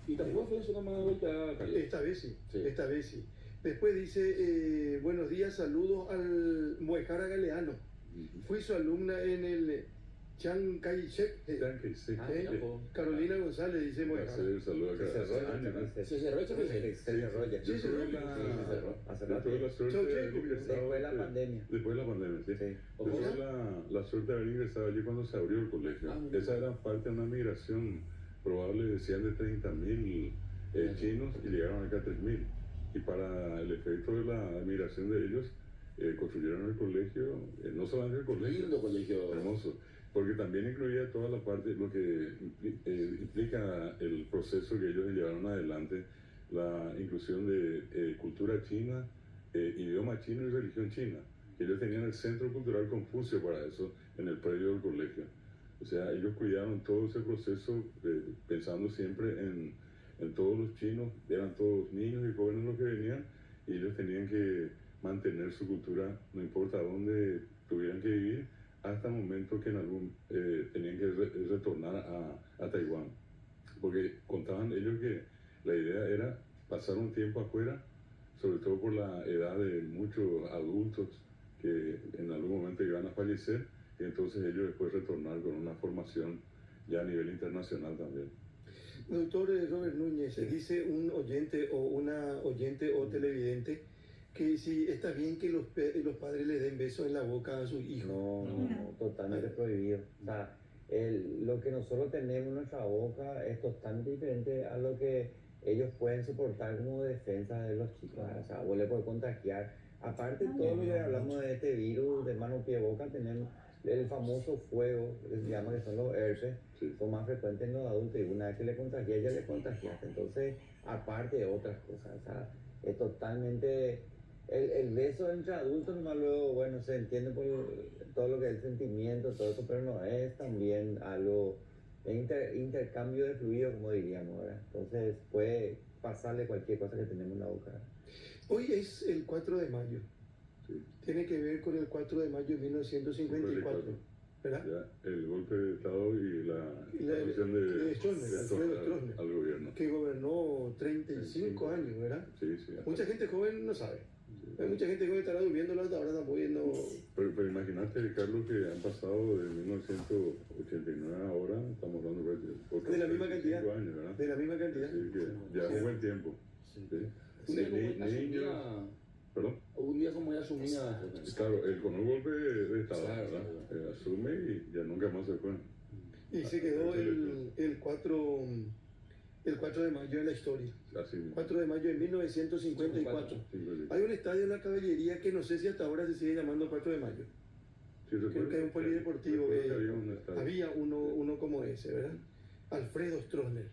Itapúa fue la zona más golpeada, Carlos. Esta vez sí, Sí. esta vez sí. Después dice, buenos días, saludos al Muejara Galeano. Fui su alumna en el Chiang Kai-shek. Carolina González dice Muejara. Hacer saludo acá. Se cerró, Años, ¿no? ¿Se cerró ese proceso? Se cerró ya. Sí, se cerró. Sí, se cerró. Hace Yo rato. tuve la suerte Chau, de haber chico. ingresado. Después de la pandemia. Después de la pandemia, sí. Sí. Yo tuve la suerte de haber ingresado allí cuando se abrió el colegio. Ah, Esa era parte de una migración probable, decían, de 30.000 chinos y llegaron acá 3.000. Y para el efecto de la migración de ellos, construyeron el colegio, no solamente el colegio, Lindo colegio. hermoso, porque también incluía toda la parte, lo que implica el proceso que ellos llevaron adelante, la inclusión de cultura china, idioma chino y religión china. Ellos tenían el Centro Cultural Confucio para eso en el predio del colegio. O sea, ellos cuidaron todo ese proceso pensando siempre en todos los chinos, eran todos niños y jóvenes los que venían, y ellos tenían que mantener su cultura, no importa dónde tuvieran que vivir, hasta el momento que en algún tenían que retornar a Taiwán. Porque contaban ellos que la idea era pasar un tiempo afuera, sobre todo por la edad de muchos adultos que en algún momento iban a fallecer, y entonces ellos después retornar con una formación ya a nivel internacional también. Doctor Robert Núñez, dice un oyente o una oyente o televidente que si está bien que los padres le den besos en la boca a sus hijos. No, totalmente prohibido. O sea, lo que nosotros tenemos en nuestra boca es totalmente diferente a lo que ellos pueden soportar como defensa de los chicos. O sea, vos le puedes contagiar. Aparte de todo lo que hablamos de este virus de mano, pie, boca, tenemos el famoso fuego, que se llama, que son los herpes, son más frecuentes en los adultos, y una vez que le contagias, ya le contagiaste. Entonces, aparte de otras cosas, o sea, es totalmente... El beso entre adultos, nomás luego, bueno, se entiende por todo lo que es el sentimiento, todo eso, pero no es también algo de intercambio de fluido, como diríamos, ¿verdad? Entonces, puede pasarle cualquier cosa que tenemos en la boca. Hoy es el 4 de mayo. Sí. Tiene que ver con el 4 de mayo de 1954, ¿verdad? Ya, el golpe de Estado y la instalación de Stroessner, Alfredo Stroessner, al gobierno. que gobernó 35 años, ¿verdad? Sí, sí. Mucha gente joven no sabe. Hay mucha gente joven que estará durmiendo hasta ahora, estamos viendo... Pero imagínate, Carlos, que han pasado de 1989 a ahora, estamos hablando de la misma cantidad. 35 años, ¿verdad? De la misma cantidad. Así que ya es un buen tiempo. Sí. ¿Perdón? Un día como ya asumía. Claro, con un golpe de Estado, Claro, ¿verdad? claro. Asume y ya nunca más se fue. Y se quedó el 4 de mayo en la historia. Así mismo. 4 de mayo de 1954. Hay un estadio en la caballería que no sé si hasta ahora se sigue llamando 4 de mayo. Sí, Creo que hay un polideportivo. Había uno uno como ese, ¿verdad? Alfredo Stroessner.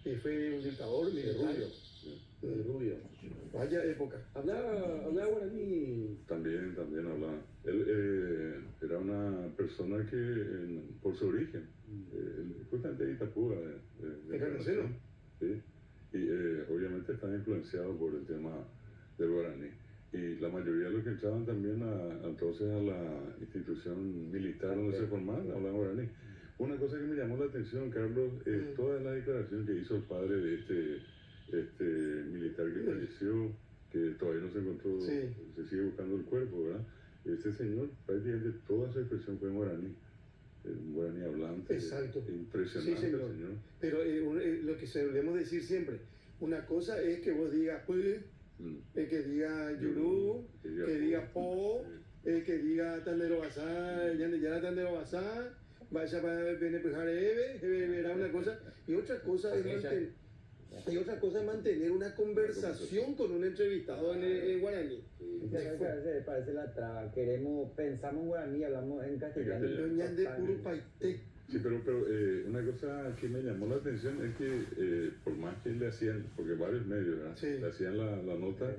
Que fue un dictador militar. El rubio. Vaya época. Hablaba guaraní. También hablaba. Él era una persona que, por su origen, justamente de Itapúa, de Carnicero. Sí, y obviamente estaba influenciado por el tema del guaraní. Y la mayoría de los que entraban también entonces a la institución militar donde se formaban hablaban guaraní. Una cosa que me llamó la atención, Carlos, es toda la declaración que hizo el padre de este militar que falleció, que todavía no se encontró, se sigue buscando el cuerpo, ¿verdad? Ese señor, prácticamente toda su expresión fue en guaraní. Un guaraní hablante. Exacto. Impresionante, Sí, señor. Pero lo que solemos decir siempre, una cosa es que vos digas pues, que diga yurú, que diga po, que diga tandero basá, ya tandero basá, vaya para benepujar verá una cosa, y otra cosa es mantener una conversación con un entrevistado en guaraní. Parece la traba. Pensamos en guaraní, hablamos en castellano. Sí, pero una cosa que me llamó la atención es que por más que le hacían, porque varios medios, ¿verdad? Sí. Le hacían la nota,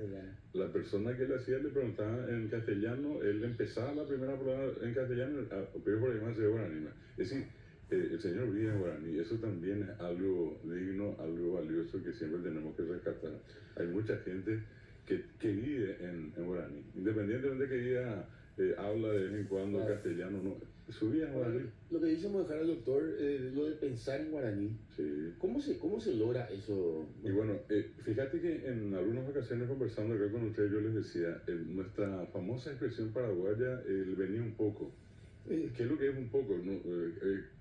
la persona que le hacía le preguntaba en castellano, él empezaba la primera palabra en castellano, pero por ahí más de guaraní. Es decir, el señor vive en guaraní, eso también es algo digno, algo valioso que siempre tenemos que rescatar. Hay mucha gente que vive en guaraní, independientemente que viva habla de vez en cuando Claro. castellano, no. Su vida es guaraní. Lo que dice dejar al doctor, lo de pensar en guaraní, Sí. ¿cómo se logra eso? Y bueno, fíjate que en algunas ocasiones conversando acá con ustedes yo les decía, nuestra famosa expresión paraguaya, el venir un poco. ¿Qué es lo que es un poco? No,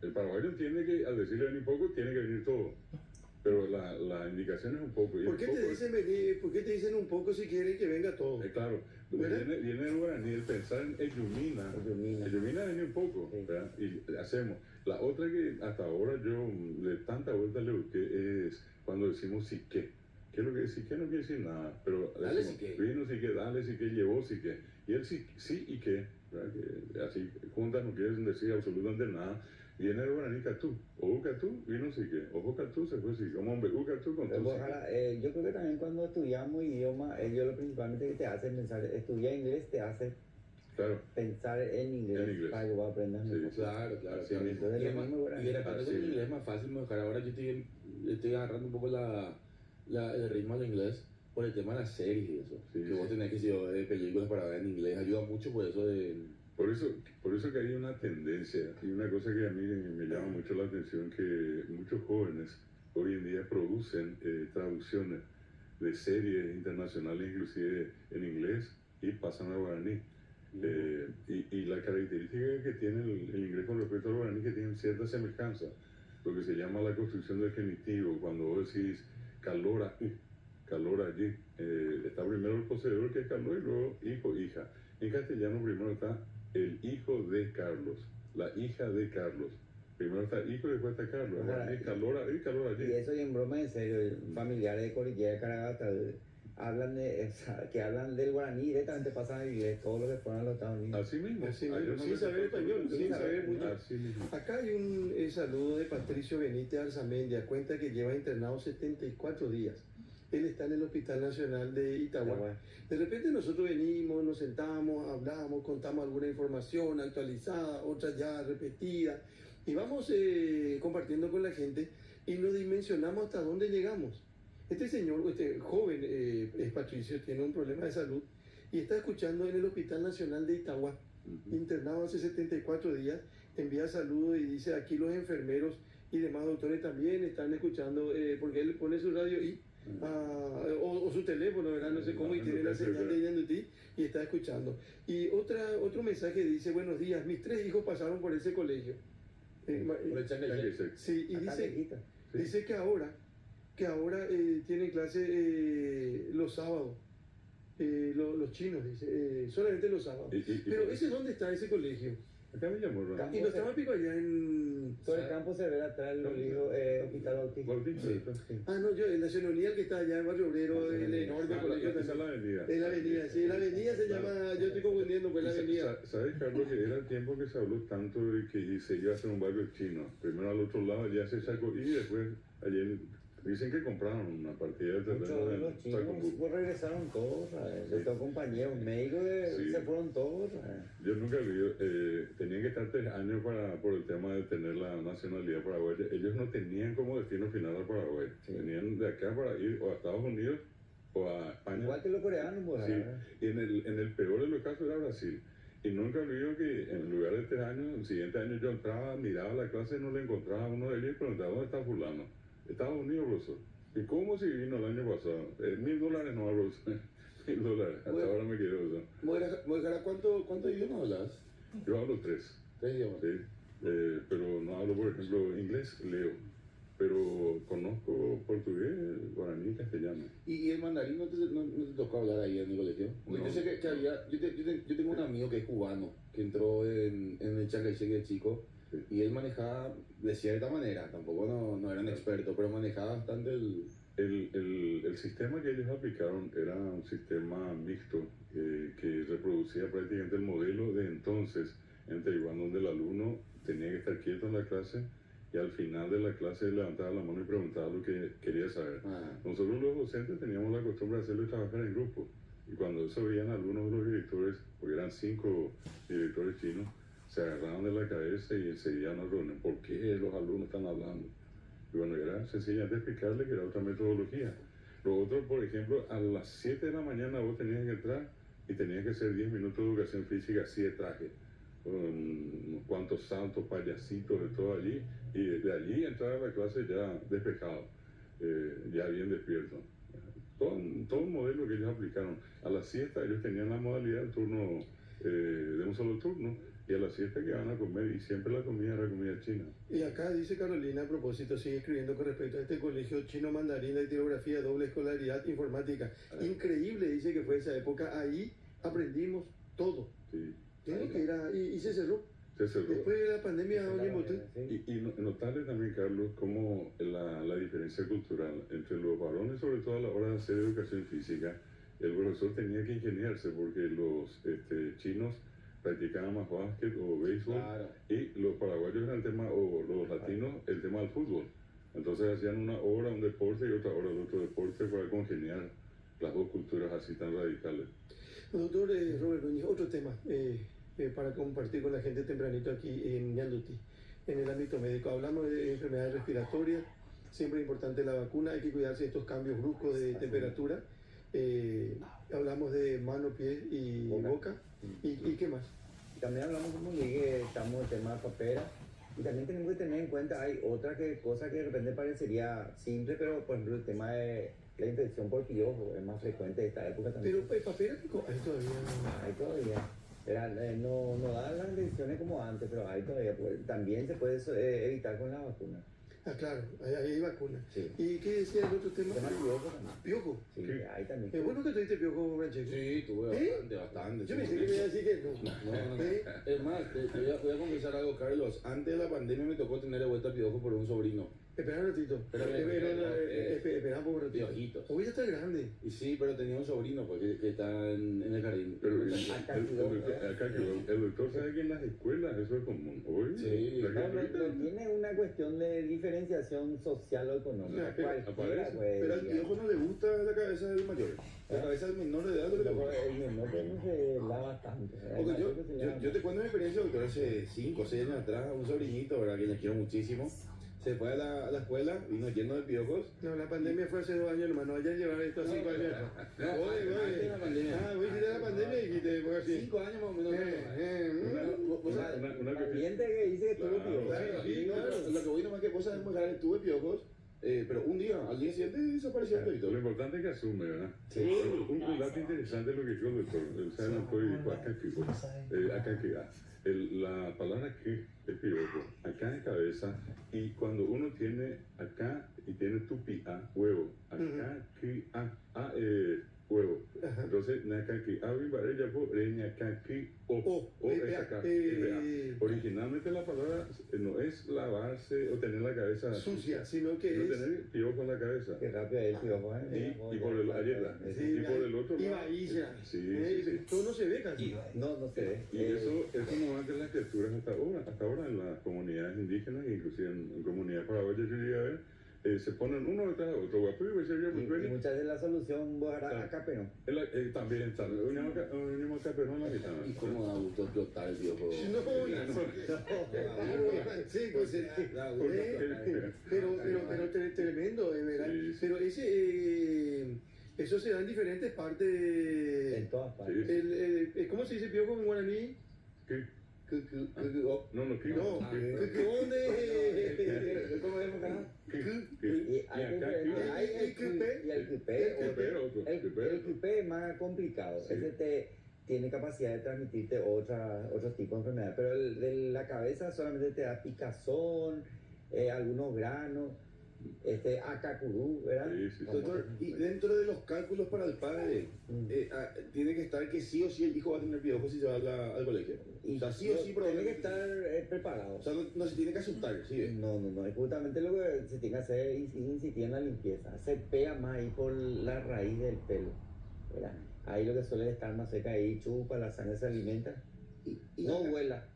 el paraguayo entiende que al decirle venir un poco tiene que venir todo, pero la indicación es un poco. Y ¿Por un qué poco te dicen venir? ¿Por qué te dicen un poco si quieren que venga todo? claro, ¿Verdad? viene del guaraní el pensar en Eyumina. Eyumina. Eyumina viene un poco, Sí. ¿verdad? Y hacemos. La otra que hasta ahora yo de tanta vuelta le busqué es cuando decimos sí que. ¿Qué es lo que es sí que? No quiere decir nada, pero Dale decimos, sí que. vino sí que, dale sí que, llevó sí que. Y el sí, sí y que, ¿verdad? Que así juntas no quieren decir absolutamente nada. Viene el guaraní catú, o catú, vino sí que, ojo catú se fue sí, como hombre, catú con todo sí Ojalá, yo creo que también cuando estudiamos idioma, ellos lo principalmente que te hacen pensar, estudiar inglés te hace que. Claro, pensar en inglés, En inglés. para que vos aprendas Sí, mejor. sí. Claro, claro, Así claro. mismo. Entonces, Y, lo es más- mismo guaraní. y de repente Así con el mismo. inglés es más fácil manejar. Ahora yo estoy agarrando un poco el ritmo del inglés por el tema de las series y eso. Sí, que vos sí. tenés que si películas para ver en inglés, ayuda mucho por eso de... Por eso que hay una tendencia y una cosa que a mí me llama mucho la atención, que muchos jóvenes hoy en día producen traducciones de series internacionales, inclusive en inglés, y pasan a guaraní. Y la característica que tiene el inglés con respecto al guaraní, que tienen cierta semejanza, lo que se llama la construcción del genitivo. Cuando vos decís calora, calora allí, está primero el poseedor, que es Carlos, y luego hijo, hija. En castellano primero está el hijo de Carlos, la hija de Carlos. Primero está hijo y después está Carlos. Ahora, Y calora, y calora Y allí. eso y en broma en serio, familiares de Cordillera de Caragata hablan del guaraní directamente pasan al inglés, todos los que fueron a los Estados Unidos. Así mismo. Así Hay mismo, una sin cosa saber español, absolutamente- sin saber mucho. Así mismo. Acá hay un saludo de Patricio Benítez Arzamendia, cuenta que lleva internado 74 días. Él está en el Hospital Nacional de Itagua. De repente nosotros venimos, nos sentamos, hablamos, contamos alguna información actualizada, otra ya repetida, y vamos compartiendo con la gente y nos dimensionamos hasta dónde llegamos. Este señor, este joven, es Patricio, tiene un problema de salud y está escuchando en el Hospital Nacional de Itagua, internado hace 74 días, envía saludos y dice aquí los enfermeros y demás doctores también están escuchando, porque él pone su radio y o su teléfono, ¿verdad? No sé cómo, y tiene la señal de Identity y está escuchando. Y otro mensaje dice, buenos días, mis 3 hijos pasaron por ese colegio. Por el Changueche. Sí, y Acá dice, cerquita. dice que ahora tienen clase los sábados, los chinos, dice, solamente los sábados. Pero ¿ese dónde está ese colegio? Acá me llamó, ¿no? Y no estaba pico allá en... Todo el campo se ve atrás el Hospital Bautista. Bautista. Sí. Ah, no, yo, el Nacional que está allá en Barrio Obrero, el enorme colegio Esa es también. la avenida. Es la avenida, sí, la avenida se llama, yo estoy confundiendo, pues la avenida. ¿Sabes, Carlos, que era el tiempo que se habló tanto de que se iba a hacer un barrio chino? Primero al otro lado ya se sacó y después ayer dicen que compraron una partida de terreno Muchos de en los chinos Sacopú. pues, regresaron todos, ¿sabes? Yo Sí. tengo compañeros médicos Sí. se fueron todos, ¿sabes? Yo nunca vi, tenían que estar 3 años por el tema de tener la nacionalidad paraguaya. Ellos no tenían como destino final a Paraguay. Sí. Tenían de acá para ir o a Estados Unidos o a España. Igual que los coreanos, pues, Sí, ¿verdad? y en el peor de los casos era Brasil. Y nunca olvido que en lugar de 3 años, el siguiente año yo entraba, miraba la clase y no le encontraba a uno de ellos y preguntaba, ¿dónde está fulano? Estados Unidos, profesor. ¿Y cómo si vino el año pasado? $1,000 no, profesor. $1,000. Hasta Bueno. ahora me quedé, o sea. Moijara, ¿cuántos idiomas hablas? Yo hablo 3, 3 idiomas. ¿sí? Pero no hablo, por ejemplo, inglés, leo. Pero conozco portugués, guaraní, castellano. ¿Y el mandarín no te tocó hablar ahí en el colegio? Porque No. yo sé que había, yo tengo un amigo que es cubano, que entró en el Changueche de chico, Sí. y él manejaba de cierta manera, tampoco no era un experto, pero manejaba bastante El sistema que ellos aplicaron era un sistema mixto que reproducía prácticamente el modelo de entonces en Taiwán, donde el alumno tenía que estar quieto en la clase y al final de la clase levantaba la mano y preguntaba lo que quería saber. Nosotros los docentes teníamos la costumbre de hacerlo trabajar en grupo y cuando eso veían algunos de los directores, porque eran 5 directores chinos, se agarraban de la cabeza y enseguida nos reúnen. ¿Por qué los alumnos están hablando? Y bueno, era sencillamente explicarle que era otra metodología. Lo otro, por ejemplo, a las 7 de la mañana vos tenías que entrar y tenía que ser 10 minutos de educación física así de traje, con unos cuantos saltos, payasitos, de todo allí, y de allí entrar a la clase ya despejado, ya bien despierto. Todo un modelo que ellos aplicaron. A la siesta ellos tenían la modalidad del turno, de un solo turno, y a la siesta que van a comer, y siempre la comida era comida china. Y acá dice Carolina, a propósito, sigue escribiendo con respecto a este colegio chino mandarín de tipografía, doble escolaridad, informática. Increíble, dice que fue esa época. Ahí aprendimos todo. Sí. Claro que era, y se cerró. Se cerró. Después de la pandemia, doña Botel. Sí. Y notarle también, Carlos, cómo la diferencia cultural entre los varones, sobre todo a la hora de hacer educación física, el profesor tenía que ingeniarse porque los chinos practicaban más básquet o béisbol, Claro. y los paraguayos eran el tema, o los latinos, el tema del fútbol. Entonces hacían una hora un deporte y otra hora el otro deporte para congeniar las dos culturas así tan radicales. Doctor Robert Núñez, otro tema para compartir con la gente tempranito aquí en Ñanduti, en el ámbito médico. Hablamos de enfermedades respiratorias, siempre es importante la vacuna, hay que cuidarse de estos cambios bruscos de temperatura. Hablamos de mano, pie y boca. ¿Y qué más? También hablamos como ligue, estamos en tema de papera. Y también tenemos que tener en cuenta, hay cosa que de repente parecería simple, pero por ejemplo el tema de la infección por piojo es más frecuente en esta época también. Pero papel, ahí todavía Hay todavía. No dan las lesiones como antes, pero hay todavía. También se puede evitar con la vacuna. Ah, claro, ahí hay vacuna. Sí. ¿Y qué decía el otro tema? Se llama piojo también. Piojo. Sí, hay también. Es bueno que tuviste piojo, Brancheco. Sí, tuve ¿Eh? bastante. Yo pensé que me iba a decir que no. No. ¿Eh? Es más, voy a confesar algo, Carlos. Antes de la pandemia me tocó tener de vuelta piojo por un sobrino. Espera un ratito. Espera un ratito. Piojitos. Hoy ya está grande. Y sí, pero tenía un sobrino pues, que está en el jardín. Pero el doctor sabe que en las escuelas eso es común. Hoy, Sí. No tiene una cuestión de diferenciación social o económica. Pero Cualquiera, pues. Pero al piojo no le gusta la cabeza del mayor. La cabeza del menor de edad no le gusta. El menor pues, no se lava tanto. Porque yo te cuento mi experiencia, doctor, hace 5 o 6 años atrás, un sobrinito, ¿verdad? Que le quiero muchísimo. Se fue a la escuela, vino lleno de piojos. No, la pandemia fue hace 2 años, hermano. Vaya a llevar esto a 5 años. No, antes de la pandemia. Ah, voy a quitar la pandemia y quité, pues así. 5 años más o menos. una Valiente que dice que tuvo piojo. Claro, Sí, claro. Lo que voy nomás que vos sabés dejar que tuve piojos, pero un día, al día siguiente desapareció el Lo piojito. importante es que asume, ¿verdad? Sí. Un dato interesante es lo que dijo el doctor. O sea, no estoy acá que la palabra que es piojo, acá en cabeza, y cuando uno tiene acá y tiene tupi a huevo, acá que a huevo. Ajá. Entonces, nakaki avi varella po reñakaki o es acá. Originalmente la palabra no es lavarse o tener la cabeza Sucia, sino que no es. tener piojo en la cabeza. Qué rápido es el piojo, ¿eh? Y por el ayerla. Sí, Y por el otro y lado. vailla. Sí. Todo no se ve casi. No se ve. Y eso no va de las criaturas hasta ahora en las comunidades indígenas, inclusive en comunidades paraguayas, yo llegué a ver, se ponen uno detrás de otro. Guapo, y Y muchas de la solución vos harás acá, pero. también está. Unimos acá, pero no la mitad. ¿Y cómo da gusto explotar el piojo? Sí, pues, Da gusto explotar. pero tremendo, de verdad. Sí, sí. Pero eso se da en diferentes partes. En todas partes. ¿Cómo se dice piojo en guaraní? ¿Qué? Oh, No, ¿qué? No, ¿dónde? ¿Cómo es acá? Y hay el cupé es más complicado. Sí. Ese tiene capacidad de transmitirte otro tipo de enfermedad, pero el de la cabeza solamente te da picazón, algunos granos, acacurú, ¿verdad? Sí. Doctor, y dentro de los cálculos para el padre, tiene que estar que sí o sí el hijo va a tener piojos si se va al colegio. O sea, sí o sí tiene que probablemente. estar preparado. O sea, no se tiene que asustar, ¿sí? No, es justamente lo que se tiene que hacer es insistir en la limpieza. Se pega más ahí por la raíz del pelo, ¿verdad? Ahí lo que suele estar más cerca, ahí chupa, la sangre se alimenta. Y No vuela.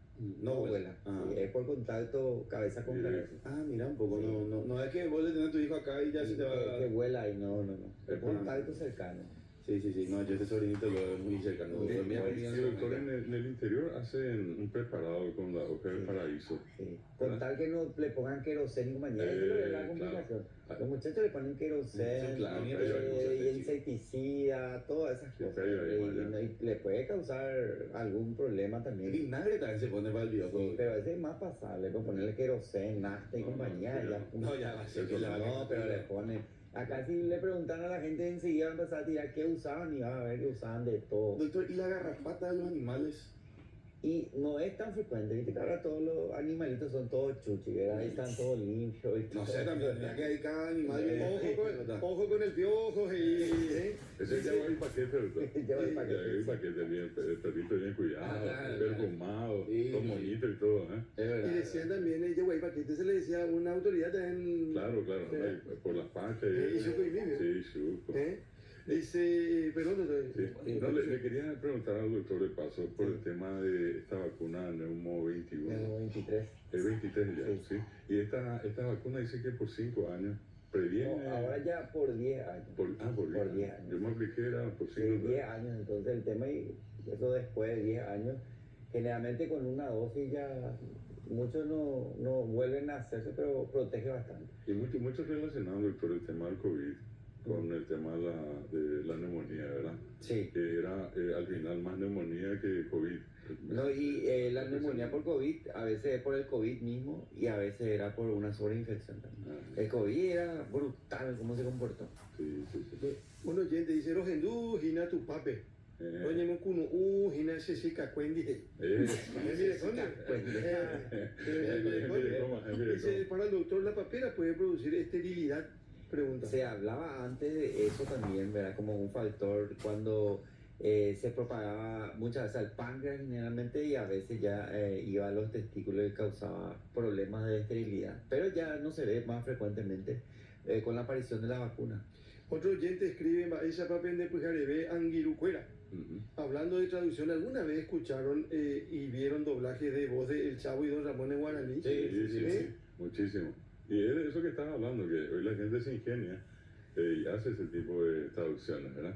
No vuela. Sí, es por contacto cabeza con Mira. cabeza. Mira un poco, no es que vos le tenés a tu hijo acá y ya se te va Que vuela ahí, no. Es Es por- contacto cercano. Sí, no, yo este sobrinito lo veo muy cercano. Sí, Lo mío sí, es Sí, doctor, en el interior hacen un preparado con la hoja del Sí. paraíso. Sí. Con tal que no le pongan queroseno y compañía, esa es lo que es la complicación. Claro. Los muchachos le ponen queroseno, Claro, a mí me pero hay mucha y gente, insecticida, todas esas Sí, cosas. pero hay Y, más, y le puede causar algún problema El también. vinagre también se pone para el video. Sí, pero ese es más pasable, por ponerle queroseno, nafta y No, compañía. no, ya, No, ya va a ser que la no, pero le ponen. Acá si le preguntan a la gente enseguida va a empezar a tirar qué usaban y vas a ver que usaban de todo. Doctor, ¿y la garrapata de los animales? Y no es tan frecuente, viste que ahora todos los animalitos son todos chuchi, ¿verdad? Ahí están todos limpios y No todo. sé, también, ya que hay cada animal. Ojo con el piojo Ese ya va el paquete, doctor. Lleva el Ya paquete. el paquete bien, el perrito bien cuidado, Claro, perfumado, Sí. con moñito y todo, ¿eh? Es verdad. Y decían también, Guay Paquete se le decía a una autoridad también. Claro, ahí, por las pachas. Y suco y medio. Sí, suco. Dice, perdón, doctor. Sí. No, le quería preguntar al doctor de paso por el tema de esta vacuna Neumo 21. Tengo 23. El 23 ya, Sí. sí. Y esta vacuna dice que por 5 años previene. No, ahora ya por 10 años. Por 10 años. Yo me apliqué, era por 5 Sí, 10 años, entonces el tema y eso después de 10 años, generalmente con una dosis ya muchos no vuelven a hacerse, pero protege bastante. Y mucho relacionado, doctor, el tema del COVID con el tema de la neumonía, ¿verdad? Sí. Que era al final más neumonía que COVID. No, y la neumonía por COVID, a veces es por el COVID mismo y a veces era por una sobreinfección también. Ah, El COVID era brutal cómo se comportó. sí. Un oyente dice, los hindú, hina tu pape. Oye, no kuno, hina sheshika cuendi. Dice, para el doctor, la papera puede producir esterilidad. Pregunta. Se hablaba antes de eso también, ¿verdad? Como un factor cuando se propagaba muchas veces al páncreas generalmente y a veces ya iba a los testículos y causaba problemas de esterilidad. Pero ya no se ve más frecuentemente con la aparición de la vacuna. Otro oyente escribe, esa papel de Pujarebe Anguirucuera. Hablando de traducción, ¿alguna vez escucharon y vieron doblajes de voz de El Chavo y Don Ramón en guaraní? Sí, muchísimo. Y es de eso que estaba hablando, que hoy la gente se ingenia y hace ese tipo de traducciones, ¿verdad?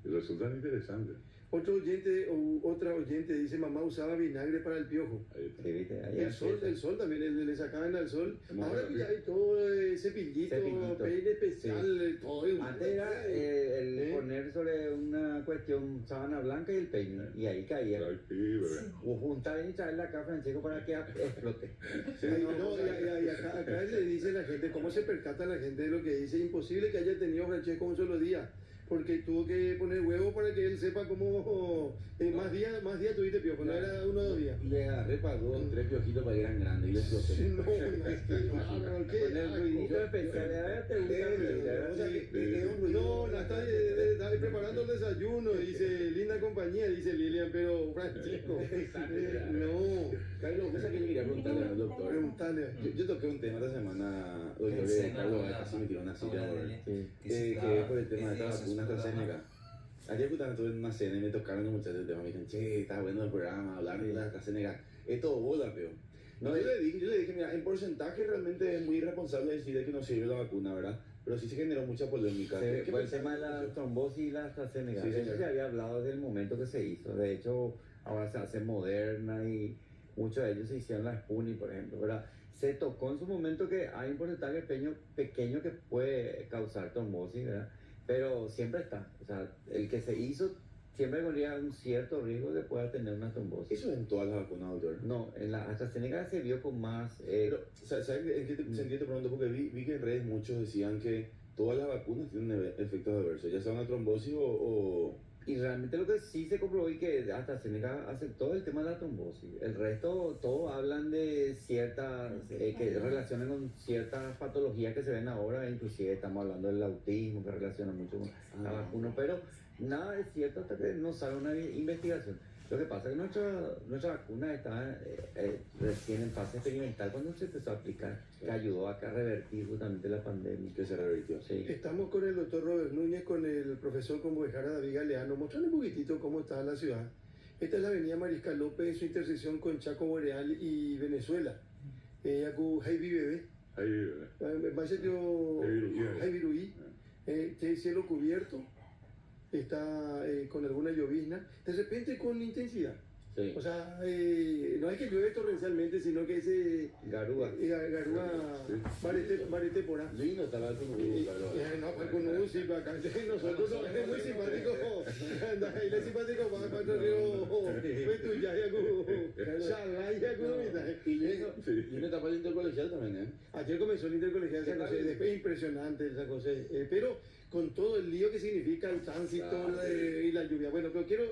Y resultan interesantes. Otro oyente o otra oyente dice, mamá usaba vinagre para el piojo. Ahí está. Sí, ¿viste? Ahí El sol también, le sacaban al sol. Ahora que ya hay todo cepillito, peine especial, todo. Antes era el poner sobre una cuestión sábana blanca y el peine, y ahí caía. Ay, sí, bebé. O juntar y traerla acá, Francisco, para que explote. Y acá le dice la gente, ¿cómo se percata la gente de lo que dice? Imposible que haya tenido Francesco un solo día, porque tuvo que poner huevo para que él sepa cómo más días tuviste piojo, no era 1 o 2 días. Le agarré para 2 3 piojitos para que eran grandes y les exploté. No, Con el ruidito especial, a ver, te gusta. No, la está preparando el desayuno, dice linda compañía, dice Lilian, pero Francisco, no, Carlos, cosa que yo quería preguntarle al doctor. preguntale. Yo toqué un tema esta semana, doctor, de Carlos, casi me tiró una silla, que es por el tema de esta vacuna AstraZeneca. Ayer justamente estuve en una cena y me tocaron los muchachos el tema, me dijeron, che, está bueno el programa, hablar de la AstraZeneca, es todo bola, pero... No, yo le dije, mira, en porcentaje realmente es muy irresponsable decir de que no sirve la vacuna, ¿verdad? Pero sí se generó mucha polémica. Se fue el tema de la trombosis y la AstraZeneca. Sí, Eso señor. se había hablado desde el momento que se hizo. De hecho, ahora se hace Moderna y muchos de ellos se hicieron la Sputnik, por ejemplo, ¿verdad? Se tocó en su momento que hay un porcentaje pequeño que puede causar trombosis, ¿verdad? Pero siempre está. O sea, el que se hizo siempre corría un cierto riesgo de poder tener una trombosis. Eso es en todas las vacunas, doctor. No, en la AstraZeneca se vio con más... Pero, ¿sabes en qué sentido te pregunto? Porque vi que en redes muchos decían que todas las vacunas tienen efectos adversos, ya sea una trombosis o... Y realmente lo que sí se comprobó y que AstraZeneca aceptó el tema de la trombosis. El resto, todos hablan de ciertas, que relacionan con ciertas patologías que se ven ahora, inclusive estamos hablando del autismo, que relaciona mucho con la vacuna, pero nada es cierto hasta que no sale una investigación. Lo que pasa es que nuestra vacuna está recién en fase experimental cuando se empezó a aplicar, que ayudó a revertir justamente la pandemia. que se revirtió. Sí. Estamos con el doctor Robert Núñez, con el profesor Conbuejara David Galeano, mostrando un poquitito cómo está la ciudad. Esta es la avenida Mariscal López, su intersección con Chaco Boreal y Venezuela. Yaku Jaibi Bebé, Ahí, bebé. vaya yo Jaibiruí. Jaibiruí, que cielo cubierto, está con alguna llovizna, de repente con intensidad. Sí. O sea, no es que llueve torrencialmente, sino que ese Garúa. garúa barete por ahí. Lindo estaba el Kunubú, claro. No, pues con un sí, acá nosotros no, es muy simpático. Él es simpático para cuatro ríos, Petuyaya, Shalaya, Y una etapa de intercolegial también, ¿eh? Ayer comenzó el intercolegial San José, después impresionante el San José, pero con todo el lío que significa el tránsito y la lluvia. Bueno, pero quiero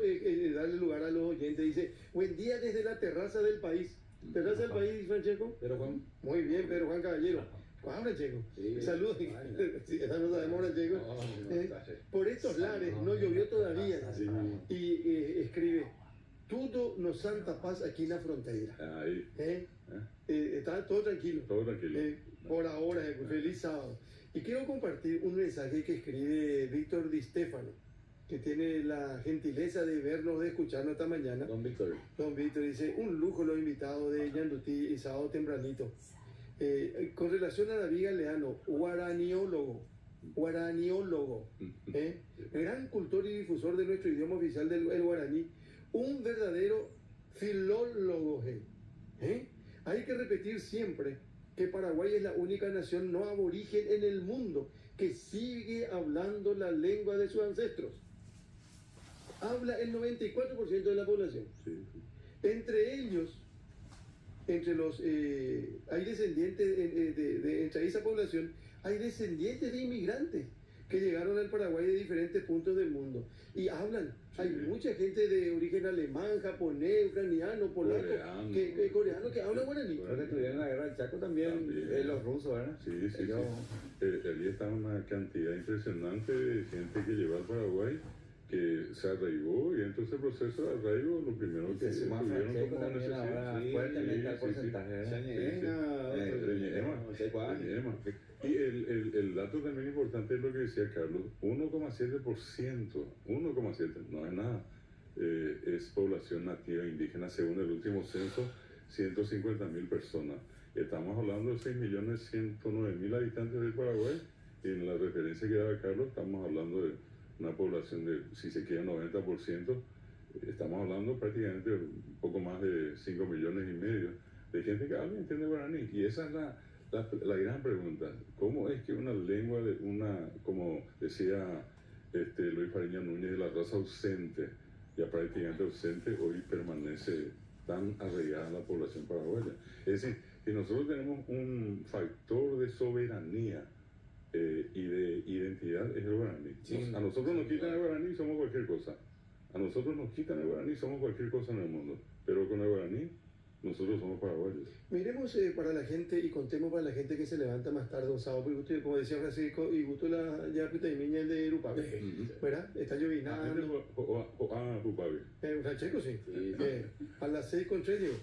darle lugar a los oyentes. Dice, buen día desde la terraza del país. ¿Terraza del país, Francesco? Pero Juan, Muy bien, Pedro Juan Caballero. Juan Francesco. Sí. Saludos. Sí, esa no sabemos, Francesco. Por estos lares no llovió todavía. Sí. Y escribe, todo nos santa paz aquí en la frontera. Ahí, Está todo tranquilo. todo tranquilo. Por ahora, feliz sábado. Y quiero compartir un mensaje que escribe Víctor Di Stefano, que tiene la gentileza de vernos, de escucharnos esta mañana. Don Víctor. Don Víctor dice, un lujo los invitados de Ñandutí y sábado tempranito. Con relación a David Galeano, guaraniólogo, gran cultor y difusor de nuestro idioma oficial del el guaraní, un verdadero filólogo. Hay que repetir siempre que Paraguay es la única nación no aborigen en el mundo que sigue hablando la lengua de sus ancestros. Habla el 94% de la población. Sí, sí. Entre ellos, hay descendientes, entre esa población, hay descendientes de inmigrantes que llegaron al Paraguay de diferentes puntos del mundo y hablan. Sí. Hay mucha gente de origen alemán, japonés, ucraniano, polaco, coreano que habla guaraní. Los que estuvieron en la guerra del Chaco también. Los rusos, ¿verdad? Sí, sí, Ellos- sí. Allí está una cantidad impresionante de gente que llegó al Paraguay, que se arraigó, y dentro de ese proceso de arraigo, lo primero que Se suma tuvieron Francesco como también ahora necesidad. fuertemente al sí, sí. porcentaje, ¿verdad? Y el dato también importante es lo que decía Carlos, 1,7%, 1,7%, no es nada, es población nativa indígena, según el último censo, 150.000 personas. Estamos hablando de 6.109.000 habitantes del Paraguay, y en la referencia que daba Carlos, estamos hablando de una población de, si se quiere, 90%, estamos hablando prácticamente un poco más de 5,5 millones de gente que habla y entiende guaraní. Y esa es la gran pregunta. ¿Cómo es que una lengua de como decía Luis Fariña Núñez, de la raza ausente, ya prácticamente ausente, hoy permanece tan arraigada en la población paraguaya? Es decir, si nosotros tenemos un factor de soberanía y de identidad, es el guaraní. Sí, A nosotros nos quitan el guaraní, somos cualquier cosa. A nosotros nos quitan el guaraní, somos cualquier cosa en el mundo. Pero con el guaraní, nosotros somos paraguayos. Miremos para la gente y contemos para la gente que se levanta más tarde un sábado, porque usted, como decía Francisco, y gusto la ya pitaimiña el de Urupabe, ¿verdad? Está llovinando. Pupavi. Francesco, sí. Sí. A las 6:03 llegó.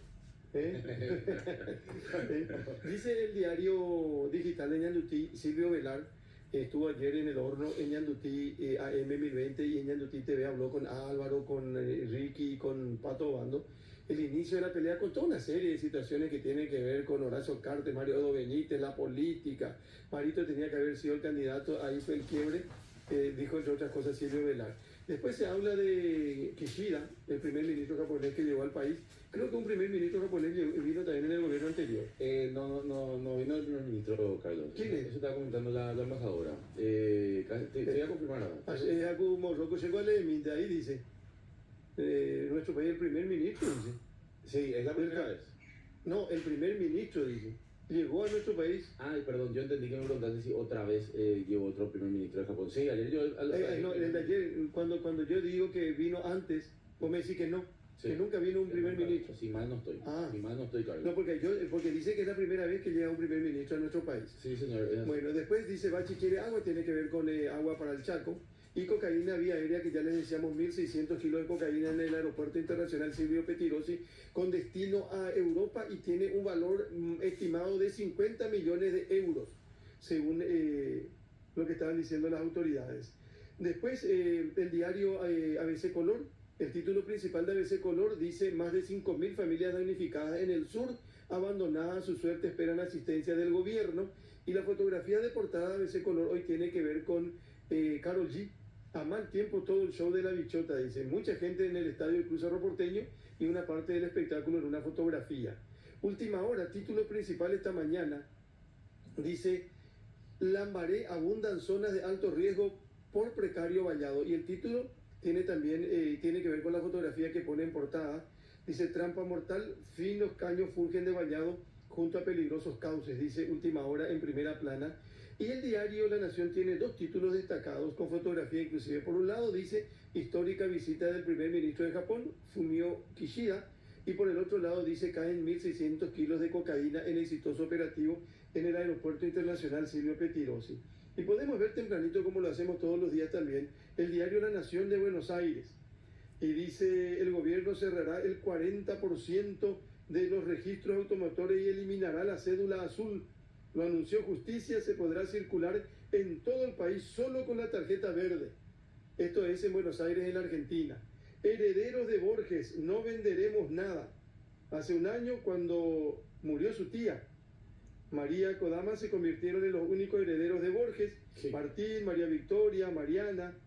Dice el diario digital de Ñandutí, Silvio Velar, estuvo ayer en el horno en Ñandutí AM 1020 y en Ñandutí TV habló con Álvaro, con Ricky y con Pato Bando. El inicio de la pelea con toda una serie de situaciones que tienen que ver con Horacio Cartes, Mario Odo Benítez, la política. Marito tenía que haber sido el candidato, ahí fue el quiebre, dijo entre otras cosas Silvio Velar. Después se habla de Kishida, el primer ministro japonés que llegó al país. Creo que un primer ministro japonés vino también en el gobierno anterior. No vino el primer ministro, Carlos. ¿Quién es? Eso estaba comentando la embajadora. Te voy a confirmar ahora. Jaku Morroco llegó a Leminte, ahí dice. Nuestro país el primer ministro, dice. Sí, es la primera vez. No, el primer ministro, dice. Llegó a nuestro país. Ay, perdón, yo entendí que me preguntaste si otra vez llegó otro primer ministro de Japón. Sí, ayer yo... No, el de ayer, cuando yo digo que vino antes, vos me decís que no, Sí. que nunca vino un primer ministro. Si mal no estoy. Ah. Si mal no estoy, Carlos. No, porque dice que es la primera vez que llega un primer ministro a nuestro país. Sí, señor. es así. Bueno, después dice Bachi quiere agua, tiene que ver con agua para el Chaco. Y cocaína vía aérea, que ya les decíamos 1.600 kilos de cocaína en el aeropuerto internacional Silvio Pettirossi, con destino a Europa y tiene un valor estimado de 50 millones de euros, según lo que estaban diciendo las autoridades. Después, el diario ABC Color, el título principal de ABC Color dice: más de 5.000 familias damnificadas en el sur, abandonadas a su suerte, esperan asistencia del gobierno. Y la fotografía de portada de ABC Color hoy tiene que ver con Karol G, A mal tiempo todo el show de la bichota, dice. Mucha gente en el estadio del Club Cerro Porteño y una parte del espectáculo en una fotografía. Última hora, título principal esta mañana, dice, Lambaré abundan zonas de alto riesgo por precario vallado. Y el título tiene también, tiene que ver con la fotografía que pone en portada. Dice, trampa mortal, finos caños surgen de vallado junto a peligrosos cauces, dice Última Hora en primera plana. Y el diario La Nación tiene dos títulos destacados con fotografía inclusive. Por un lado dice, histórica visita del primer ministro de Japón, Fumio Kishida, y por el otro lado dice, caen 1.600 kilos de cocaína en exitoso operativo en el Aeropuerto Internacional Silvio Pettirossi. Y podemos ver tempranito, como lo hacemos todos los días también, el diario La Nación de Buenos Aires. Y dice, el gobierno cerrará el 40% de los registros automotores y eliminará la cédula azul. Lo anunció Justicia, se podrá circular en todo el país solo con la tarjeta verde. Esto es en Buenos Aires, en la Argentina. Herederos de Borges, no venderemos nada. Hace un año, cuando murió su tía, María Kodama, se convirtieron en los únicos herederos de Borges. Sí. Martín, María Victoria, Mariana,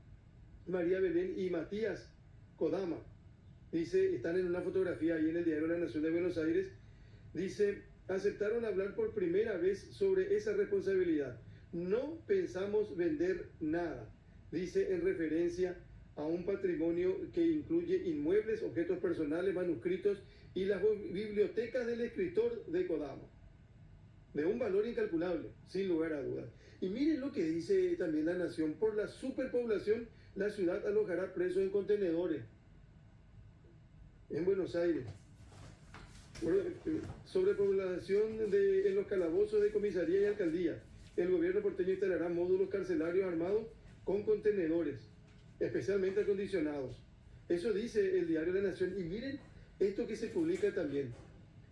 María Belén y Matías Kodama. Dice, están en una fotografía ahí en el diario La Nación de Buenos Aires. Dice, aceptaron hablar por primera vez sobre esa responsabilidad. No pensamos vender nada, dice en referencia a un patrimonio que incluye inmuebles, objetos personales, manuscritos y las bibliotecas del escritor de Kodama, de un valor incalculable, sin lugar a dudas. Y miren lo que dice también La Nación, por la superpoblación, la ciudad alojará presos en contenedores en Buenos Aires. Sobrepoblación en los calabozos de comisaría y alcaldía. El gobierno porteño instalará módulos carcelarios armados con contenedores, especialmente acondicionados. Eso dice el diario La Nación. Y miren esto que se publica también.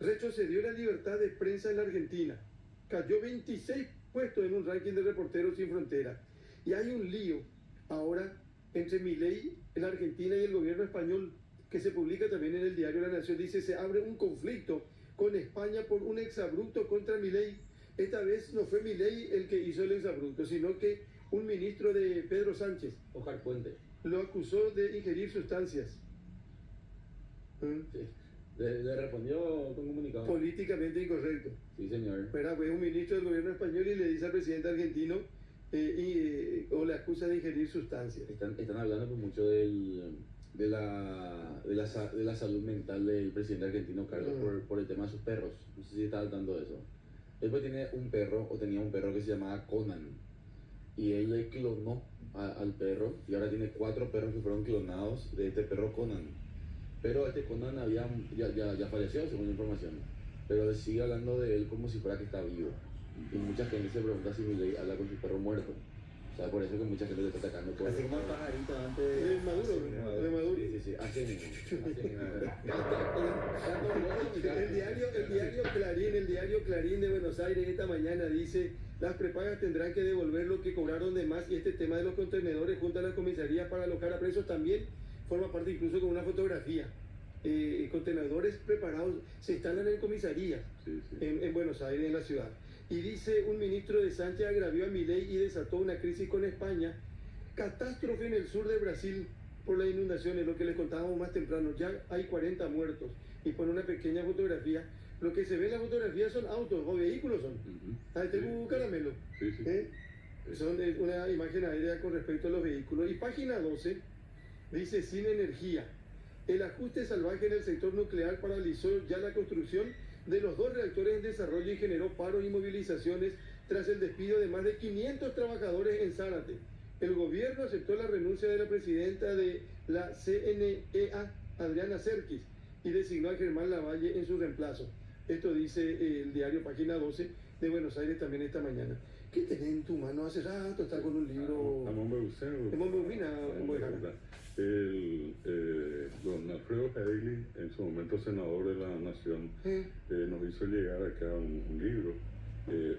Retrocedió la libertad de prensa en la Argentina. Cayó 26 puestos en un ranking de Reporteros Sin Fronteras. Y hay un lío ahora entre Milei en la Argentina y el gobierno español, que se publica también en el diario La Nación. Dice, se abre un conflicto con España por un exabrupto contra Milei. Esta vez no fue Milei el que hizo el exabrupto, sino que un ministro de Pedro Sánchez, Oscar Puente, lo acusó de ingerir sustancias. sí. Le respondió con comunicado. Políticamente incorrecto. Sí, señor. Pero fue un ministro del gobierno español y le dice al presidente argentino o le acusa de ingerir sustancias. Están hablando pues mucho de la salud mental del presidente argentino Carlos por el tema de sus perros. No sé si está al tanto de eso. Él pues tiene un perro, o tenía un perro que se llamaba Conan, y él le clonó al perro, y ahora tiene 4 perros que fueron clonados de este perro Conan. Pero este Conan ya falleció, según la información, pero él sigue hablando de él como si fuera que está vivo. Y mucha gente se pregunta si Milei habla con su perro muerto. O sea, por eso que mucha gente le está atacando. Así como el pajarito antes De Maduro, de Maduro. Sí, así mismo. El diario Clarín de Buenos Aires esta mañana dice, las prepagas tendrán que devolver lo que cobraron de más, y este tema de los contenedores junto a las comisarías para alojar a presos también forma parte, incluso con una fotografía. Contenedores preparados se instalan en comisarías en Buenos Aires, en la ciudad. Y dice, un ministro de Sánchez agravió a Milei y desató una crisis con España. Catástrofe en el sur de Brasil por las inundaciones, lo que les contábamos más temprano. Ya hay 40 muertos. Y pone una pequeña fotografía. Lo que se ve en la fotografía son autos o vehículos son. Ahí tengo caramelo. Son una imagen aérea con respecto a los vehículos. Y página 12 dice, sin energía. El ajuste salvaje en el sector nuclear paralizó ya la construcción de los 2 reactores en desarrollo y generó paros y movilizaciones tras el despido de más de 500 trabajadores en Zárate. El gobierno aceptó la renuncia de la presidenta de la CNEA, Adriana Serkis, y designó a Germán Lavalle en su reemplazo. Esto dice el diario Página 12 de Buenos Aires también esta mañana. ¿Qué tenés en tu mano? Hace rato está con un libro... Don Alfredo Hailey, en su momento senador de la Nación, nos hizo llegar acá un libro,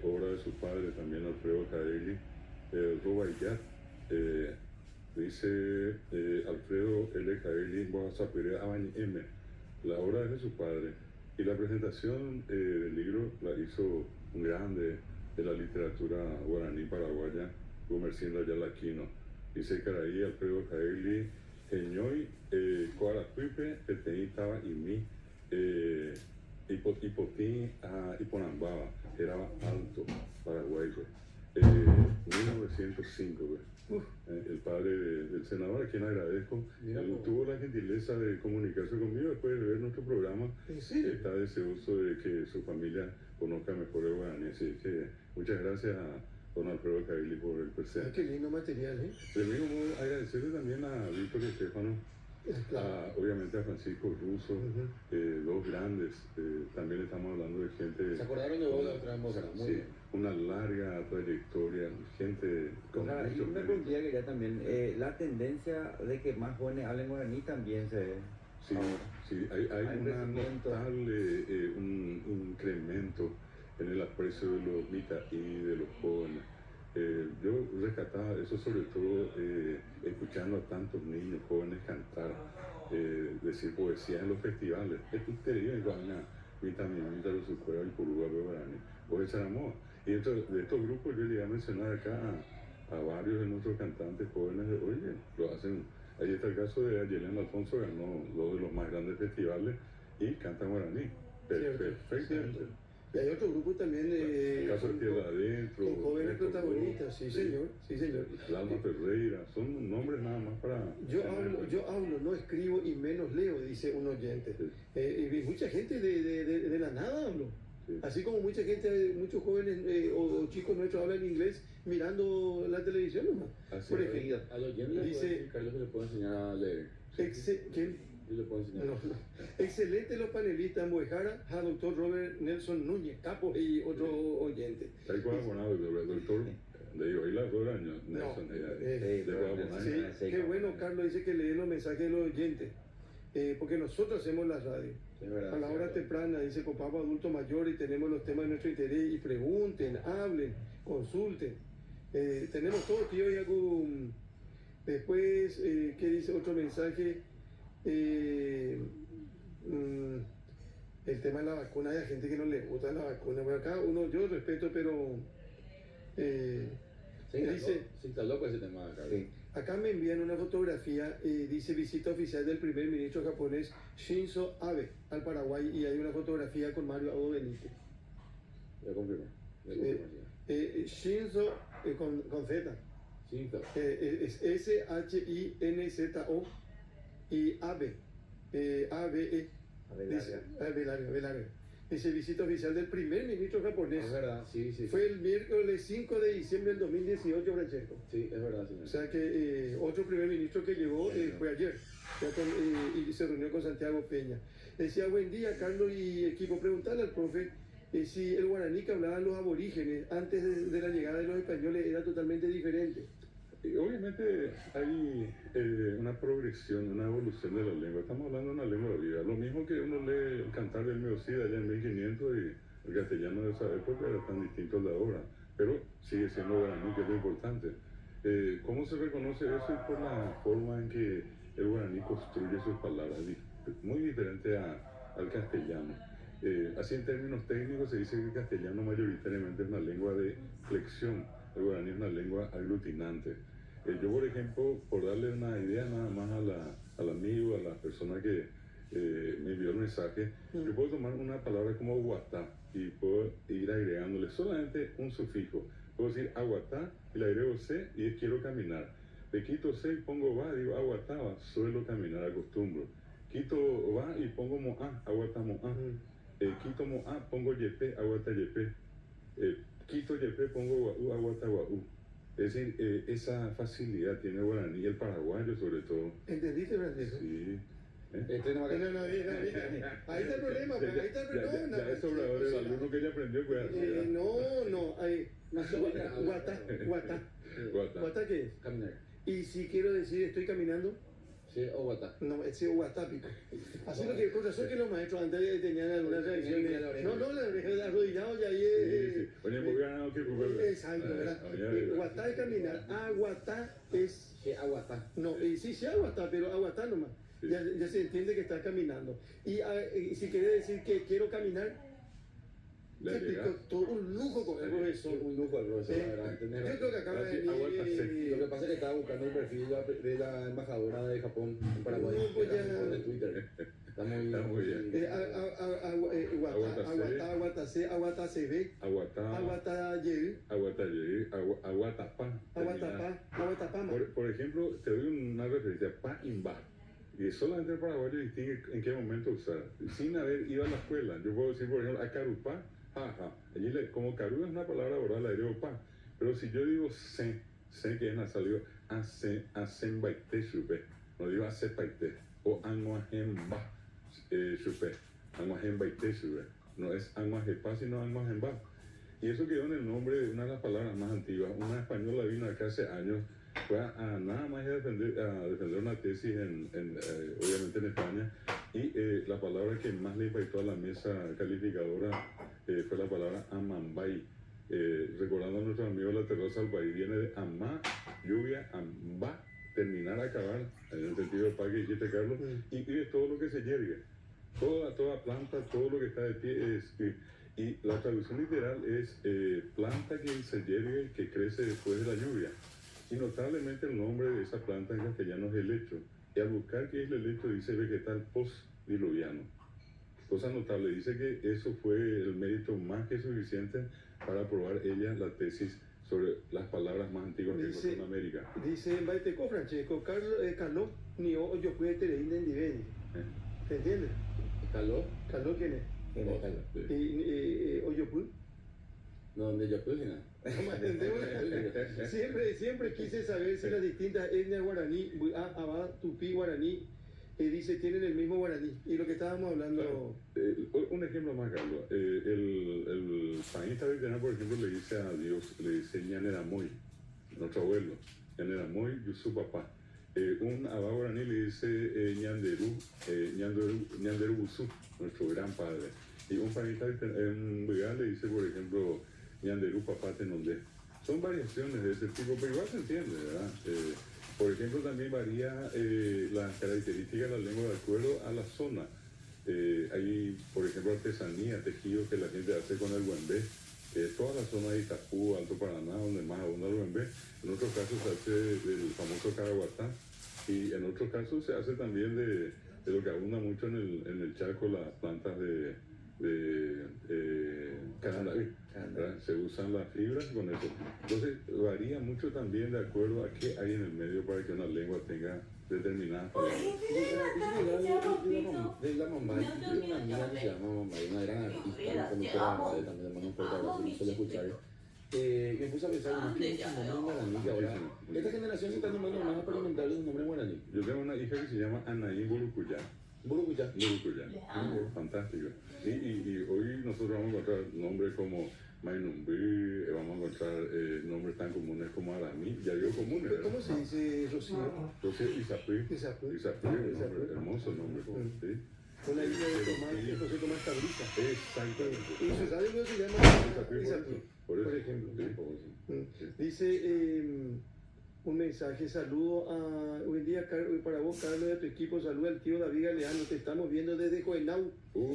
obra de su padre también, Alfredo Hailey, Rubaiyat. Dice Alfredo L. Hailey, Boazapire Abañi M. La obra es de su padre, y la presentación del libro la hizo un grande de la literatura guaraní paraguaya, Gumersindo Ayala Aquino. Isecaraí, Alfredo Jaeli, Geñoy, Coaracuipe, Petei, Taba y mi, Ipotí, Iponambaba, era alto, Paraguay, 1905, el padre del senador, a quien agradezco. Él tuvo la gentileza de comunicarse conmigo después de ver nuestro programa. Está deseoso de que su familia conozca mejor el guaraní. Así que muchas gracias a don Alfredo Jaeli por el presente. Qué lindo material, ¿eh? Del mismo modo, agradecerle también a Víctor Estefano, obviamente a Francisco Russo, dos grandes. También estamos hablando de gente. ¿Se acordaron de vos la otra vez? Muy Sí, bien. una larga trayectoria, gente con Ahora, y mucho una mérito. preguntilla que ya también, la tendencia de que más jóvenes hablen guaraní también se ve. Sí, sí, hay Hay un crecimiento. notable un incremento en el aprecio de los mitas y de los jóvenes. Yo rescataba eso sobre todo escuchando a tantos niños jóvenes cantar, decir poesía en los festivales. Esto te digo en Guaná, Mita, los Sucuera, el Purúa, Bebarani, o el Saramoa. Y dentro de estos grupos yo llegué a mencionar acá a varios de nuestros cantantes jóvenes de oye, lo hacen. Ahí está el caso de Ayelen Alfonso, ganó dos de los más grandes festivales y canta guaraní. Perfectamente. Y hay otro grupo también El caso de Tierra Adentro. con jóvenes Néstor protagonistas, Ross, sí señor, sí señor. Alma Ferreira, son nombres nada más para. Yo hablo, no escribo y menos leo, dice un oyente. Sí. Y mucha gente de la nada hablo. Sí. Así como mucha gente, muchos jóvenes o chicos nuestros hablan inglés mirando la televisión nomás. Así Por es. ejemplo, A los oyentes dice- Carlos que le puedo enseñar a leer. ¿quién? Yo le puedo enseñar. No. Excelente los panelistas, Moejara, a doctor Robert Nelson Núñez, capo y otro oyente. Hay colaborado el doctor, le digo, ahí las 2 años, No, Nelson, eh, Sí, de pero Guadalajara. Sí, qué bueno, Carlos dice que lee los mensajes de los oyentes, porque nosotros hacemos la radio. Es verdad. A la hora temprana, dice, con papá adulto mayor y tenemos los temas de nuestro interés y pregunten, hablen, consulten. Tenemos todo, tío, y algún... Después, ¿qué dice otro mensaje? El tema de la vacuna, hay gente que no le gusta la vacuna. Bueno, acá uno, yo respeto, pero... dice... Se instaló con ese tema, Carlos. Sí. Acá me envían una fotografía, dice visita oficial del primer ministro japonés Shinzo Abe al Paraguay y hay una fotografía con Mario Abdo Benítez. Ya confirmo. Shinzo con Z, Sí, claro. es S-H-I-N-Z-O y Abe, A-B-E, dice, Belario. Dice visita oficial del primer ministro japonés. Es verdad, sí. Fue el miércoles 5 de diciembre del 2018, Francesco. Sí, es verdad, señor. O sea que otro primer ministro que llegó fue ayer ya y se reunió con Santiago Peña. Decía, buen día, Carlos y equipo. Preguntarle al profe si el guaraní que hablaban los aborígenes antes de la llegada de los españoles era totalmente diferente. Y obviamente hay una progresión, una evolución de la lengua. Estamos hablando de una lengua viva. Lo mismo que uno lee el cantar del Meocida allá en 1500 y el castellano de esa época era tan distinto al de ahora. Pero sigue siendo guaraní, que es lo importante. ¿Cómo se reconoce eso? Es por la forma en que el guaraní construye sus palabras, muy diferente al castellano. Así en términos técnicos se dice que el castellano mayoritariamente es una lengua de flexión, el guaraní es una lengua aglutinante. Yo, por ejemplo, por darle una idea nada más al amigo, a la persona que me envió el mensaje, yo puedo tomar una palabra como guatá y puedo ir agregándole solamente un sufijo. Puedo decir aguatá y le agrego C y es quiero caminar. Le quito C y pongo va, digo aguatá, va, suelo caminar, acostumbro. Quito va y pongo moá, aguatá moá. Quito moá, pongo yepe, aguatá yepe. Quito yepe, pongo guaú, aguatá guaú. Es decir, esa facilidad tiene el guaraní y el paraguayo sobre todo. ¿Entendiste, Francisco? Sí. Este no va a No, ahí está el problema, pues, ahí está el problema. Ya es sobrador el alumno que ya aprendió, pues. Guatá. ¿Guatá qué es? Caminar. Y si quiero decir estoy caminando, Sí, o guatá. no, es guatápico. Así lo que con razón que los maestros antes tenían algunas reacciones. No, la oreja arrodillado y ahí es. Oye, muy ganado que Exacto, ¿verdad? Guatá es caminar, aguatá es. Sí, aguatá. No, y sí, aguatá, pero aguatá nomás. Sí. Ya se entiende que estás caminando. Y si quiere decir que quiero caminar, Le Te explicó agregás todo un lujo con el profesor. Un lujo el profesor, la verdad. Yo creo que acaba de Así, aguanta venir. Lo que pasa es que estaba buscando el perfil de la embajadora de Japón en Paraguay. No, pues ya. De Twitter. Está muy bien. Aguatacebe, Aguatá, Aguatayel, Aguatapá. Aguatapama. Por ejemplo, te doy una referencia, pa imba. Y solamente el paraguayo distingue en qué momento usar. Sin haber ido a la escuela. Yo puedo decir, por ejemplo, a carupá, jaja. Allí como carú es una palabra oral, la digo pa. Pero si yo digo sé que es nasal, digo hacen baite chupe. No digo hace paite. O anguajemba chupe. Anguajem baite chupe. No es anguajepa, sino anguajemba. Y eso quedó en el nombre de una de las palabras más antiguas. Una española vino acá hace años, fue a nada más a defender una tesis obviamente en España, y la palabra que más le impactó a la mesa calificadora fue la palabra amambay. Recordando a nuestro amigo la terraza del país, viene de amá, lluvia, amba, terminar, acabar, en el sentido de pa que dijiste, Carlos, y es todo lo que se yergue. Toda planta, todo lo que está de pie y la traducción literal es planta que se yergue, que crece después de la lluvia. Y notablemente el nombre de esa planta en castellano es helecho. Y al buscar qué es el helecho dice vegetal postdiluviano. Cosa notable, dice que eso fue el mérito más que suficiente para aprobar ella la tesis sobre las palabras más antiguas que encontró en América. Dice Baiteco Francesco, Carlos, ni yo pude tener en Diveni. ¿Te entiendes? ¿Caló? ¿Carlos quién es? ¿Quién es Carlos? Y Oyopul. No, donde yo pude, ¿no? Siempre quise saber si las distintas etnias guaraní, Abá, Tupí, guaraní, dice, tienen el mismo guaraní. Y lo que estábamos hablando. Un ejemplo más, Carlos. El país tradicional, por ejemplo, le dice a Dios, le dice Ñaneramoy, nuestro abuelo, Ñaneramoy, Yusú papá. Un Abá guaraní le dice Ñanderu Busú, nuestro gran padre. Y un país tradicional, en Vegal le dice, por ejemplo, Ñanderu papá Tenondé. Son variaciones de ese tipo, pero igual se entiende, ¿verdad? Por ejemplo, también varía las características de la lengua de acuerdo a la zona. Hay, por ejemplo, artesanía, tejido que la gente hace con el huembé. Toda la zona de Itapú, Alto Paraná, donde más abunda el huembé. En otros casos se hace del famoso caraguatá. Y en otros casos se hace también de lo que abunda mucho en el Chaco, las plantas de carandaví. Se usan las fibras con eso. Entonces varía mucho también de acuerdo a qué hay en el medio para que una lengua tenga determinadas palabras. De la mamá, yo tengo una amiga que se llama Mamá, una gran artista, una conductora de radio, también le mando un fuerte abrazo, no suele escuchar. Y me puse a pensar, ¿no tiene muchos nombres en guaraní que ahora? Esta generación se está nombrando más experimental de un nombre en guaraní. Yo tengo una hija que se llama Anaí Burucuyá. Burucuyá. Fantástico. Y hoy nosotros vamos a encontrar nombres como Mainumbí, vamos a encontrar nombres tan comunes como Aramí, ya digo comunes, ¿verdad? ¿Cómo se dice Rocío? Entonces, Isapí, hermoso nombre, ¿sí? Una hija de José Tomás Cabrita. Exactamente. Y su sabe cómo se llama Isapí. Por ejemplo. Sí. Dice un mensaje, saludo a buen día para vos, Carlos, de tu equipo, saluda al tío David Galeano, te estamos viendo desde Coenau,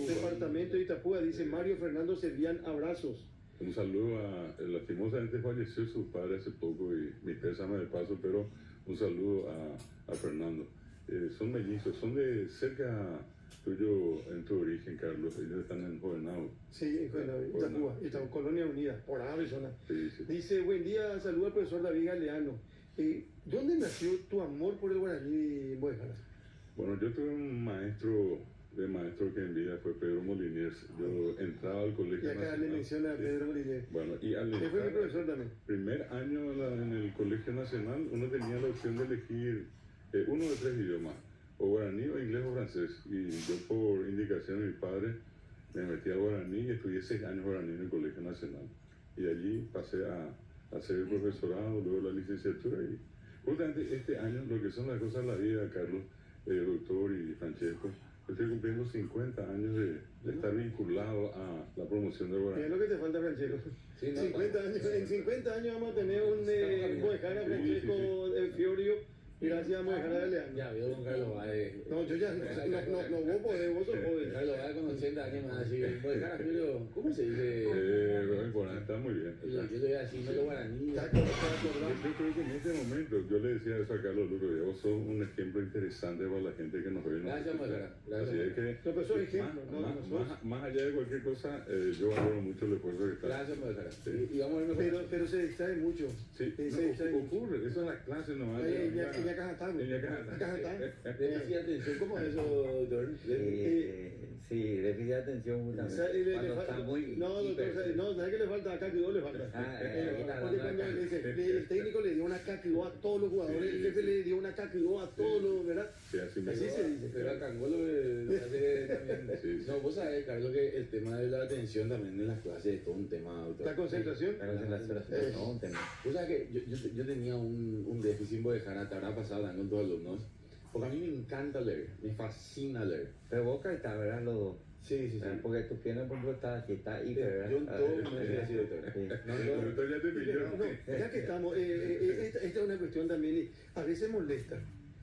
departamento de Itapúa, dice Mario Fernando Servián, abrazos. Un saludo lastimosamente falleció su padre hace poco y mi pésame de paso, pero un saludo a Fernando. Son mellizos, son de cerca tuyo en tu origen, Carlos, ellos están en Jovenado. Sí, en Jovenado, Itapúa, Colonia Unida, por Arizona. Sí. Dice, buen día, saluda al profesor David Galeano. ¿Dónde nació tu amor por el guaraní, Buejara? Bueno, yo tuve un maestro que en vida fue Pedro Moliniers. Yo entraba al colegio Y acá nacional. le menciona a Pedro Moliniers. Bueno, y al Él fue mi profesor también. primer año en el colegio nacional, uno tenía la opción de elegir uno de 3 idiomas, o guaraní, o inglés, o francés. Y yo, por indicación de mi padre, me metí al guaraní y estudié 6 años guaraní en el colegio nacional. Y allí pasé a hacer el profesorado, luego la licenciatura. Y justamente este año, lo que son las cosas de la vida, Carlos, doctor y Francesco, estoy cumpliendo 50 años de estar vinculado a la promoción del ¿Qué guaraní. es lo que te falta, Francesco? Sí, no, 50 años, en 50 años vamos a tener un Buejara, Francesco, Fiorio, gracias a Buejara Galeano. Ya, vio con Carlos Baez. No, yo ya, no, vos podés, vos sos joven. Carlos Baez conocí 80 años más así, voy a dejar a Julio, ¿cómo se dice? Bueno, está muy bien. Yo te voy a decir, no lo guaraní. Está acordado. Yo creo que en este momento, yo le decía eso a Carlos Luco, vos sos un ejemplo interesante para la gente que nos ve. Gracias, Mojara. Así es que, No, pero son ejemplos, ¿no? más allá de cualquier cosa, yo valoro mucho el esfuerzo que está. Gracias, Mojara. Sí. Y vamos a ver Pero se distrae mucho. Sí, Se distrae mucho. ocurre, eso es la clase nomás. Ella caja está. déficit de atención, ¿cómo es eso, doctor? Sí, déficit de atención justamente. Cuando está muy No, doctor, hiper- no, ¿sabes qué le falta? Acá quedó, le falta. Porque cuando el técnico le dio una caquidó a todos los jugadores, el jefe le dio una caquidó a todos los, ¿verdad? Sí, así Así mismo. se dice. Pero a Cangolo le hace también. Sí. No, vos sabés, Carlos, que el tema de la atención también en las clases es todo un tema, doctor. La concentración. La concentración, no, un tema. Vos sabés que yo tenía un déficit en Bojara, te habrá pasado también con tus alumnos, porque a mí me encanta leer, me fascina leer. Pero vos está, ¿verdad? Los dos. Sí. Porque tu pierna, por ejemplo, está aquí, está hiper, ¿verdad? Yo en todo me decía así, doctor. Sí. El doctor ya te pilló. No, ya que estamos, esta es una cuestión también, y a veces molesta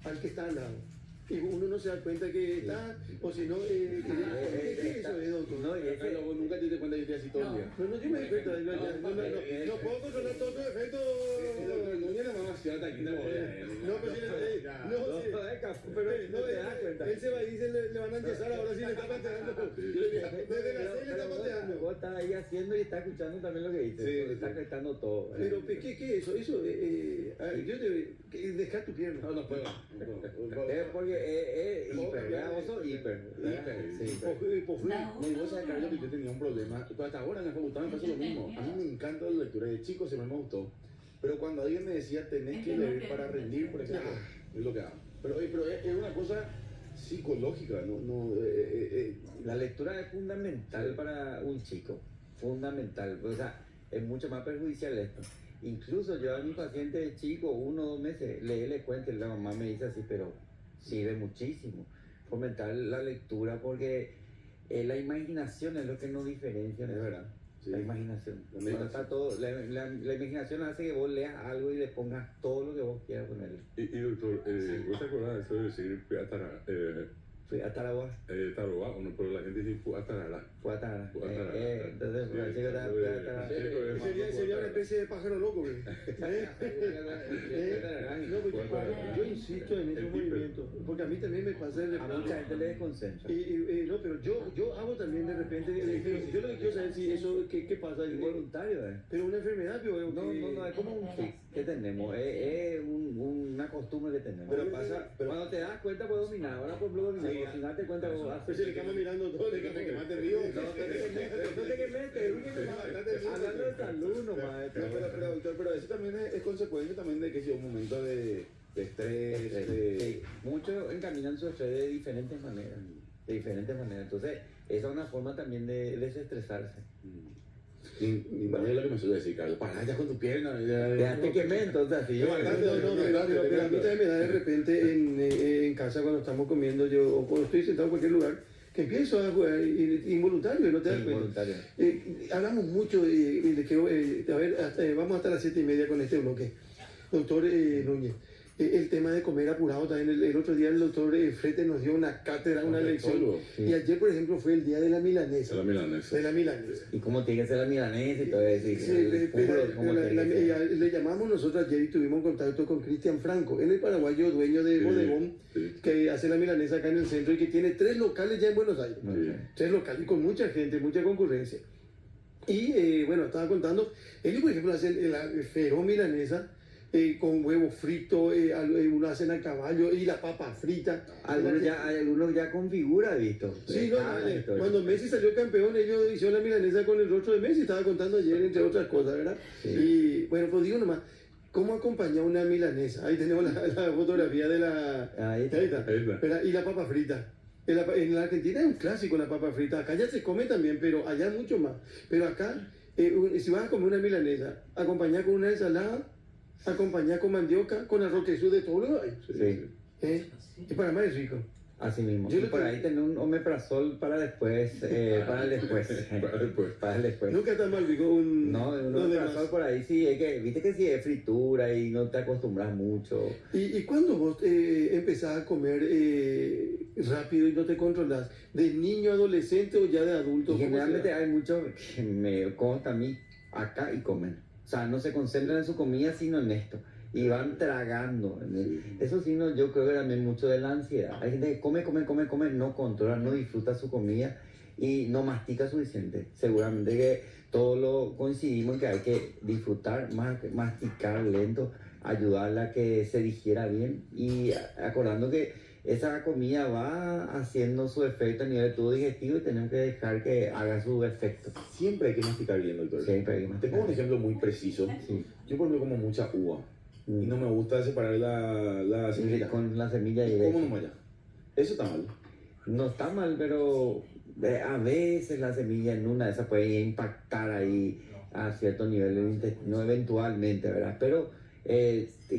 al que está al lado. Y uno no se da cuenta que está, o si no, ¿qué es eso, doctor? No, y ese- Carlos, vos nunca te diste cuenta que yo estoy así todo el día. No, yo me di cuenta, no puedo controlar todo tu efecto. Doctor, no viene más ciudad aquí, No, pero si no te das cuenta. él se va y dice, le van a empezar ahora sí le está pateando. Desde la serie le está pateando. Vos estás ahí haciendo y estás escuchando también lo que dice. Sí, Porque estás prestando todo. Pero, ¿qué es eso? Eso, yo te dejar tu pierna. No puedo. Es porque es hiper, ¿verdad? Vos sos hiper. Sí. No, y vos sabés, Carlos, que yo tenía un problema. Hasta ahora en la facultad me pasa lo mismo. A mí me encanta la lectura. De chico siempre me gustó. Pero cuando alguien me decía, tenés que leer para rendir, por ejemplo, es lo que hago. Pero es una cosa psicológica, La lectura es fundamental para un chico. Fundamental. O sea, es mucho más perjudicial esto. Incluso yo a mi paciente chico, 1 o 2 meses, le cuento, la mamá me dice así, pero sirve muchísimo fomentar la lectura porque la imaginación es lo que nos diferencia, ¿no? Es verdad. Sí. La imaginación. La Cuando está todo, la imaginación hace que vos leas algo y le pongas todo lo que vos quieras ponerle. Y doctor, ¿vos te acordás de eso de decir Fui a Tarawa, Taroba? Pero la gente dice Atarara. fue a Tara. Atarara. Entonces, Sí, el chico estaba eso fue a es- Tara. Sería una especie de pájaro loco, güey. No, pues yo insisto en esos movimientos, porque a mí también me pasa de A mucha gente le desconcentra. no, pero yo hago también de repente, yo lo que quiero saber si eso, ¿qué pasa? Es voluntario, Pero una enfermedad, pero No, es como un tic que tenemos, es una costumbre que tenemos. Pero pasa, pero Cuando te das cuenta puedes dominar, ahora por ejemplo dominar, Sí, sin darte cuenta vos haces. pues si le estamos mirando todo, de que te quemaste vivo. No te quemes, te dije nomás. Hablando de salud nomás. Pero, doctor, pero eso también es consecuencia también de que si un momento de estrés, Sí, muchos encaminan su estrés de diferentes maneras. De diferentes maneras. Entonces, esa es una forma también de desestresarse. Mi madre es lo que me suele decir, Carlos, para ya con tu pierna. Ya te quemé, entonces así. No, pero a mí también me da de repente en casa cuando estamos comiendo, yo o cuando estoy sentado en cualquier lugar, que empiezo a jugar involuntario y no te das cuenta. Involuntario. Hablamos mucho y le quiero, a ver, vamos hasta las 7:30 con este bloque. Doctor Núñez, el tema de comer apurado también, el otro día el doctor Frete nos dio una cátedra, una lección. Sí. Y ayer, por ejemplo, fue el día de la milanesa. La milanesa. De la milanesa. Y cómo tiene que ser la milanesa y todo eso. Y Sí, el puro, cómo tiene que ser. le llamamos nosotros ayer y tuvimos contacto con Cristian Franco, él es paraguayo, dueño de bodegón, que hace la milanesa acá en el centro y que tiene 3 locales ya en Buenos Aires. Muy bien. 3 locales con mucha gente, mucha concurrencia. Y bueno, estaba contando, ellos por ejemplo hacen la feroz milanesa con huevo frito, uno hacen a caballo y la papa frita. Algunos ya con figura, visto. Sí, cuando Messi salió campeón, ellos hicieron la milanesa con el rostro de Messi, estaba contando ayer, entre otras cosas, ¿verdad? Sí. Y bueno, pues digo nomás, ¿cómo acompañar una milanesa? Ahí tenemos la fotografía de la... Ahí está. Ahí está. ¿Verdad? Y la papa frita. En la Argentina es un clásico la papa frita, acá ya se come también, pero allá mucho más. Pero acá, si vas a comer una milanesa, acompañar con una ensalada, acompañar con mandioca, con arroz queso de todo lo hay. Sí. Y para más es rico. Así mismo. Yo Y le por tengo- ahí tener un omeprazol para después, para el después. Para después. Para el después. Nunca está mal, digo, un... No, un lo omeprazol demás. por ahí sí, viste que si es fritura y no te acostumbras mucho. ¿Y cuándo vos empezás a comer rápido y no te controlas? ¿De niño, adolescente o ya de adulto? Y ¿Cómo generalmente será? hay muchos que me consta a mí acá y comen. O sea, no se concentran en su comida sino en esto. Y van tragando. Eso sí, no, yo creo que también mucho de la ansiedad. Hay gente que come, no controla, no disfruta su comida y no mastica suficiente. Seguramente que todos lo coincidimos en que hay que disfrutar, masticar lento, ayudarla a que se digiera bien y acordando que esa comida va haciendo su efecto a nivel de tubo digestivo y tenemos que dejar que haga su efecto. Siempre hay que masticar bien, doctor. Siempre hay que Te masticar. pongo un ejemplo muy preciso. Sí. Yo por ejemplo como mucha uva y no me gusta separar la semilla. Con la semilla ¿Y directa. cómo nomás ya? Eso está mal. No está mal, pero a veces la semilla en una de esas puede impactar ahí a cierto nivel del intestino, eventualmente, ¿verdad? Pero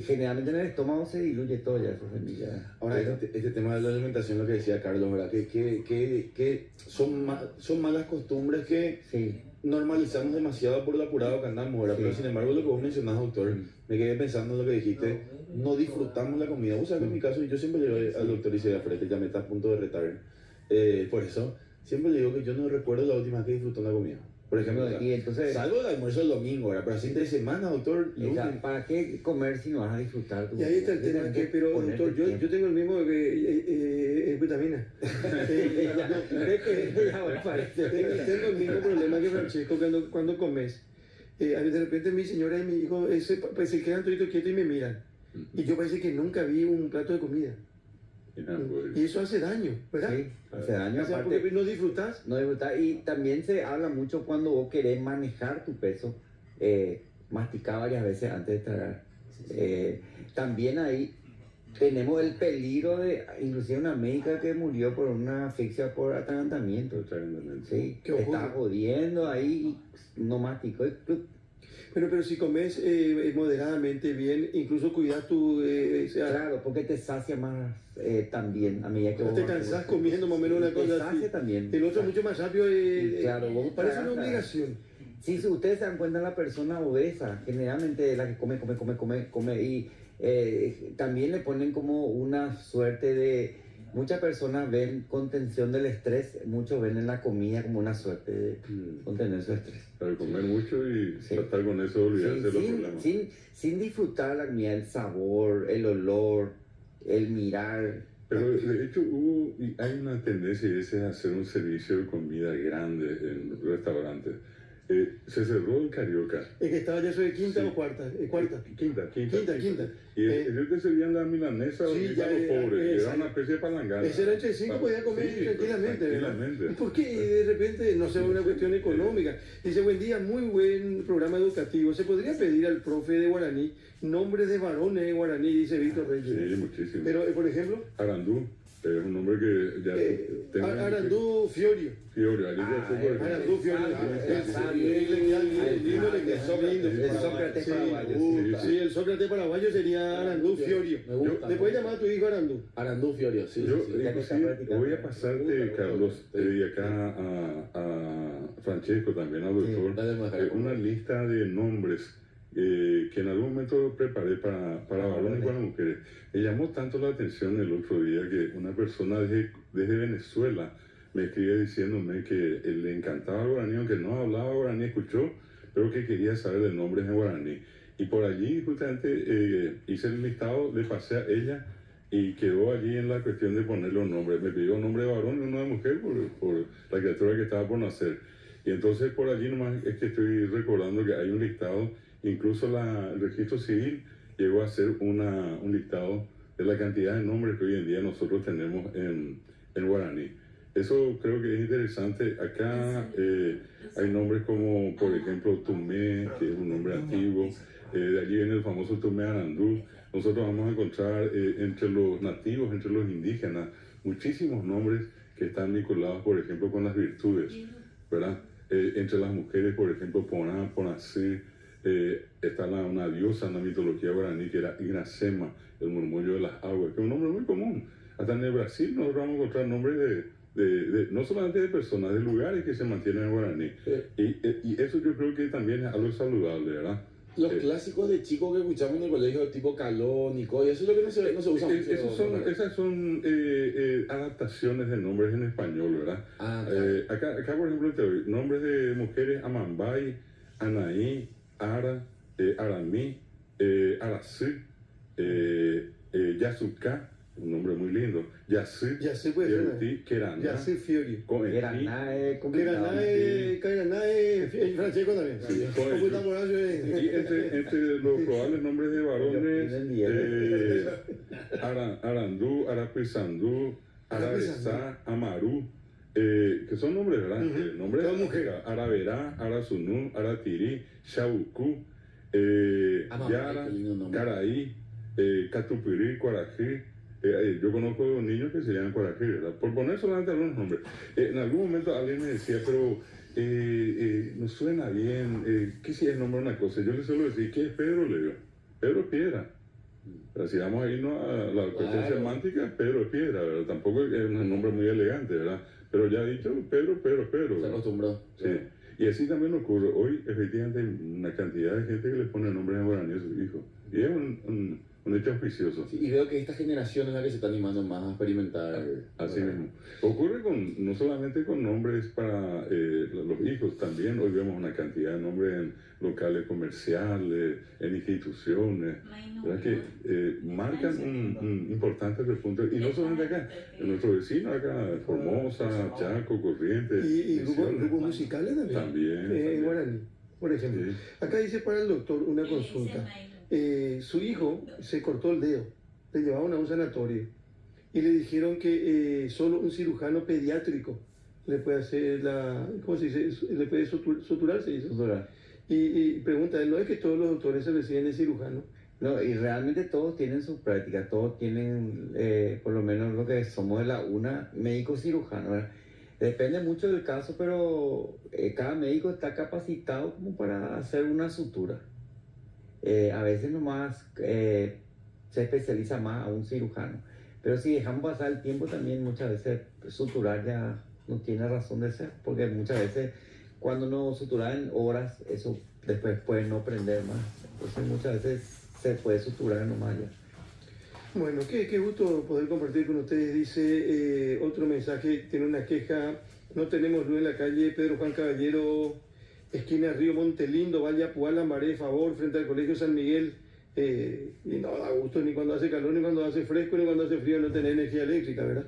generalmente en el estómago se diluye todo ya esa semilla. Ahora, Pero- este tema de la alimentación, lo que decía Carlos, ¿verdad? Que son malas costumbres que Sí, normalizamos demasiado por lo apurado que andamos, ¿verdad? Sí. Pero sin embargo, lo que vos mencionás, doctor, me quedé pensando en lo que dijiste, no disfrutamos la comida. Vos sabés que en mi caso, yo siempre le digo al doctor y se da frente, ya me está a punto de retar. Por eso, siempre le digo que yo no recuerdo la última vez que disfruté una comida. Por ejemplo, Bueno, y entonces, salvo el almuerzo el domingo, ¿verdad? Pero así entre semanas, doctor, o sea, ¿para qué comer si no vas a disfrutar tu Y ahí está el comida? tema, que, pero Ponerte doctor, tiempo. yo tengo el mismo vitamina. Ya, bueno, parece. Tengo el mismo problema que Francesco cuando comes. De repente mi señora y mi hijo pues, se quedan toditos quietos y me miran. Y yo parece que nunca vi un plato de comida. Y eso hace daño, ¿verdad? Sí, hace daño, O sea, aparte. porque no disfrutas. No disfrutar. Y también se habla mucho cuando vos querés manejar tu peso, masticar varias veces antes de tragar. También ahí tenemos el peligro de, inclusive una médica que murió por una asfixia por atragantamiento. Sí, ¿Qué ocurre? estaba jodiendo ahí y no masticó y ¡plup! Pero si comes moderadamente bien, incluso cuidas tu... o sea, Claro, porque te sacia más también a medida que no vos te vas cansás comiendo. comiendo más o menos una Te cosa sacia así. también. El otro mucho más rápido. Claro, vos parece tragas, una obligación. Sí, si ustedes se dan cuenta, la persona obesa, generalmente es la que come y también le ponen como una suerte de... Muchas personas ven contención del estrés, muchos ven en la comida como una suerte de contener su estrés. Para comer mucho y Sí. tratar con eso, olvidarse de los problemas. Sin disfrutar la comida, el sabor, el olor, el mirar. Pero de hecho hay una tendencia y es hacer un servicio de comida grande en restaurantes. Se cerró el Carioca. Es que estaba ya sobre quinta Sí. o cuarta. Cuarta. Quinta. Quinta. Y ellos te servían la milanesa Sí, sí, ya, a los pobres. Era exacto. una especie de palangana. Ese era entre cinco, podía comer Sí, tranquilamente, ¿verdad? tranquilamente. ¿Y por qué de repente no sea una cuestión económica? Dice, buen día, muy buen programa educativo. ¿Se podría pedir al profe de guaraní nombres de varones de guaraní? Dice Víctor Reyes. Sí, muchísimo. Pero, por ejemplo, Arandú, es un nombre que ya tengo. Arandú Fiorio. Fiorio, allí ya fue por Arandú Fiorio. El Sócrates paraguayo. Sí, el Sócrates paraguayo sería Arandú Fiorio. Me gusta. ¿Le puedes llamar a tu hijo Arandú? Arandú Fiorio, sí. Yo, sí. inclusive, voy a pasarte, Carlos, y acá a Francesco también, al doctor, Dale, Majaco. una lista de nombres que en algún momento preparé para varones y para mujeres. Me llamó tanto la atención el otro día que una persona desde Venezuela me escribe diciéndome que le encantaba el guaraní, aunque no hablaba guaraní, escuchó, pero que quería saber de nombres en guaraní. Y por allí justamente hice el listado, le pasé a ella y quedó allí en la cuestión de poner los nombres. Me pidió un nombre de varón y uno de mujer por la criatura que estaba por nacer. Y entonces por allí nomás es que estoy recordando que hay un listado, incluso el registro civil llegó a hacer un listado de la cantidad de nombres que hoy en día nosotros tenemos en guaraní. Eso creo que es interesante. Acá hay nombres como, por ejemplo, Tumé, que es un nombre antiguo. De allí viene el famoso Tumé Arandú. Nosotros vamos a encontrar entre los nativos, entre los indígenas, muchísimos nombres que están vinculados, por ejemplo, con las virtudes, ¿verdad? Entre las mujeres, por ejemplo, Poná, Ponacé, está una diosa en la mitología guaraní que era Iracema, el murmullo de las aguas, que es un nombre muy común. Hasta en el Brasil nosotros vamos a encontrar nombres no solamente de personas, de lugares que se mantienen en guaraní. Y eso yo creo que también es algo saludable, ¿verdad? Los clásicos de chicos que escuchamos en el colegio, tipo Caló, Nico, y eso es lo que no se usa mucho. Esas son adaptaciones de nombres en español, ¿verdad? Claro. Acá, por ejemplo, te doy nombres de mujeres: Amambay, Anaí, Ara, Aramí, Arasí, Yasuká, un nombre muy lindo, Yasí, Yasí puede ser, Yerutí, Queraná, Yasí Fiori. Queraná es complicado. Queraná es francesco también. Sí, Y entre los probables nombres de varones, Arandú, Arapizandú, Arabesá, Amarú, que son nombres, ¿verdad? Nombres de mujer: Araverá, Arasunú, Aratirí, Shaucú, Yara, Caraí, Catupirí, Cuarají. Yo conozco niños que se llaman Cuarají, ¿verdad? Por poner solamente algunos nombres. En algún momento alguien me decía, pero no suena bien, ¿qué si es el nombre de una cosa? Yo le suelo decir, ¿qué es Pedro? Le digo, Pedro es piedra. Pero si vamos a irnos a la cuestión semántica, Pedro es piedra, ¿verdad? Tampoco es un nombre muy elegante, ¿verdad? Pero ya dicho, Pedro. Se acostumbró. Sí. Y así también ocurre. Hoy, efectivamente, hay una cantidad de gente que le pone nombres en guaraní a sus hijos. Y es un hecho auspicioso. Sí, y veo que esta generación es la que se está animando más a experimentar. Así mismo. Ocurre no solamente con nombres para los hijos, también hoy vemos una cantidad de nombres en locales comerciales, en instituciones, ¿verdad? Que marcan un importante repunte. Y no solamente acá, en nuestro vecino, acá, Formosa, Chaco, Corrientes. Y grupos musicales también. En guaraní, por ejemplo. Sí. Acá dice para el doctor una consulta. Su hijo se cortó el dedo, le llevaban a un sanatorio y le dijeron que solo un cirujano pediátrico le puede hacer ¿cómo se dice? Le puede suturar, se dice. Y pregunta, ¿no es que todos los doctores se reciben de cirujano? No, y realmente todos tienen sus prácticas, todos tienen, por lo menos lo que somos de la UNA, médico cirujano, ¿verdad? Depende mucho del caso, pero cada médico está capacitado como para hacer una sutura. A veces nomás se especializa más a un cirujano, pero si dejamos pasar el tiempo también muchas veces suturar ya no tiene razón de ser, porque muchas veces cuando no suturan en horas, eso después puede no prender más, entonces muchas veces se puede suturar nomás ya. Bueno, qué gusto poder compartir con ustedes. Dice otro mensaje, tiene una queja: no tenemos luz en la calle Pedro Juan Caballero, esquina Río Montelindo, Valle Apuá, Lambaré, Favor, frente al Colegio San Miguel. Y no da gusto ni cuando hace calor, ni cuando hace fresco, ni cuando hace frío, no tener energía eléctrica, ¿verdad?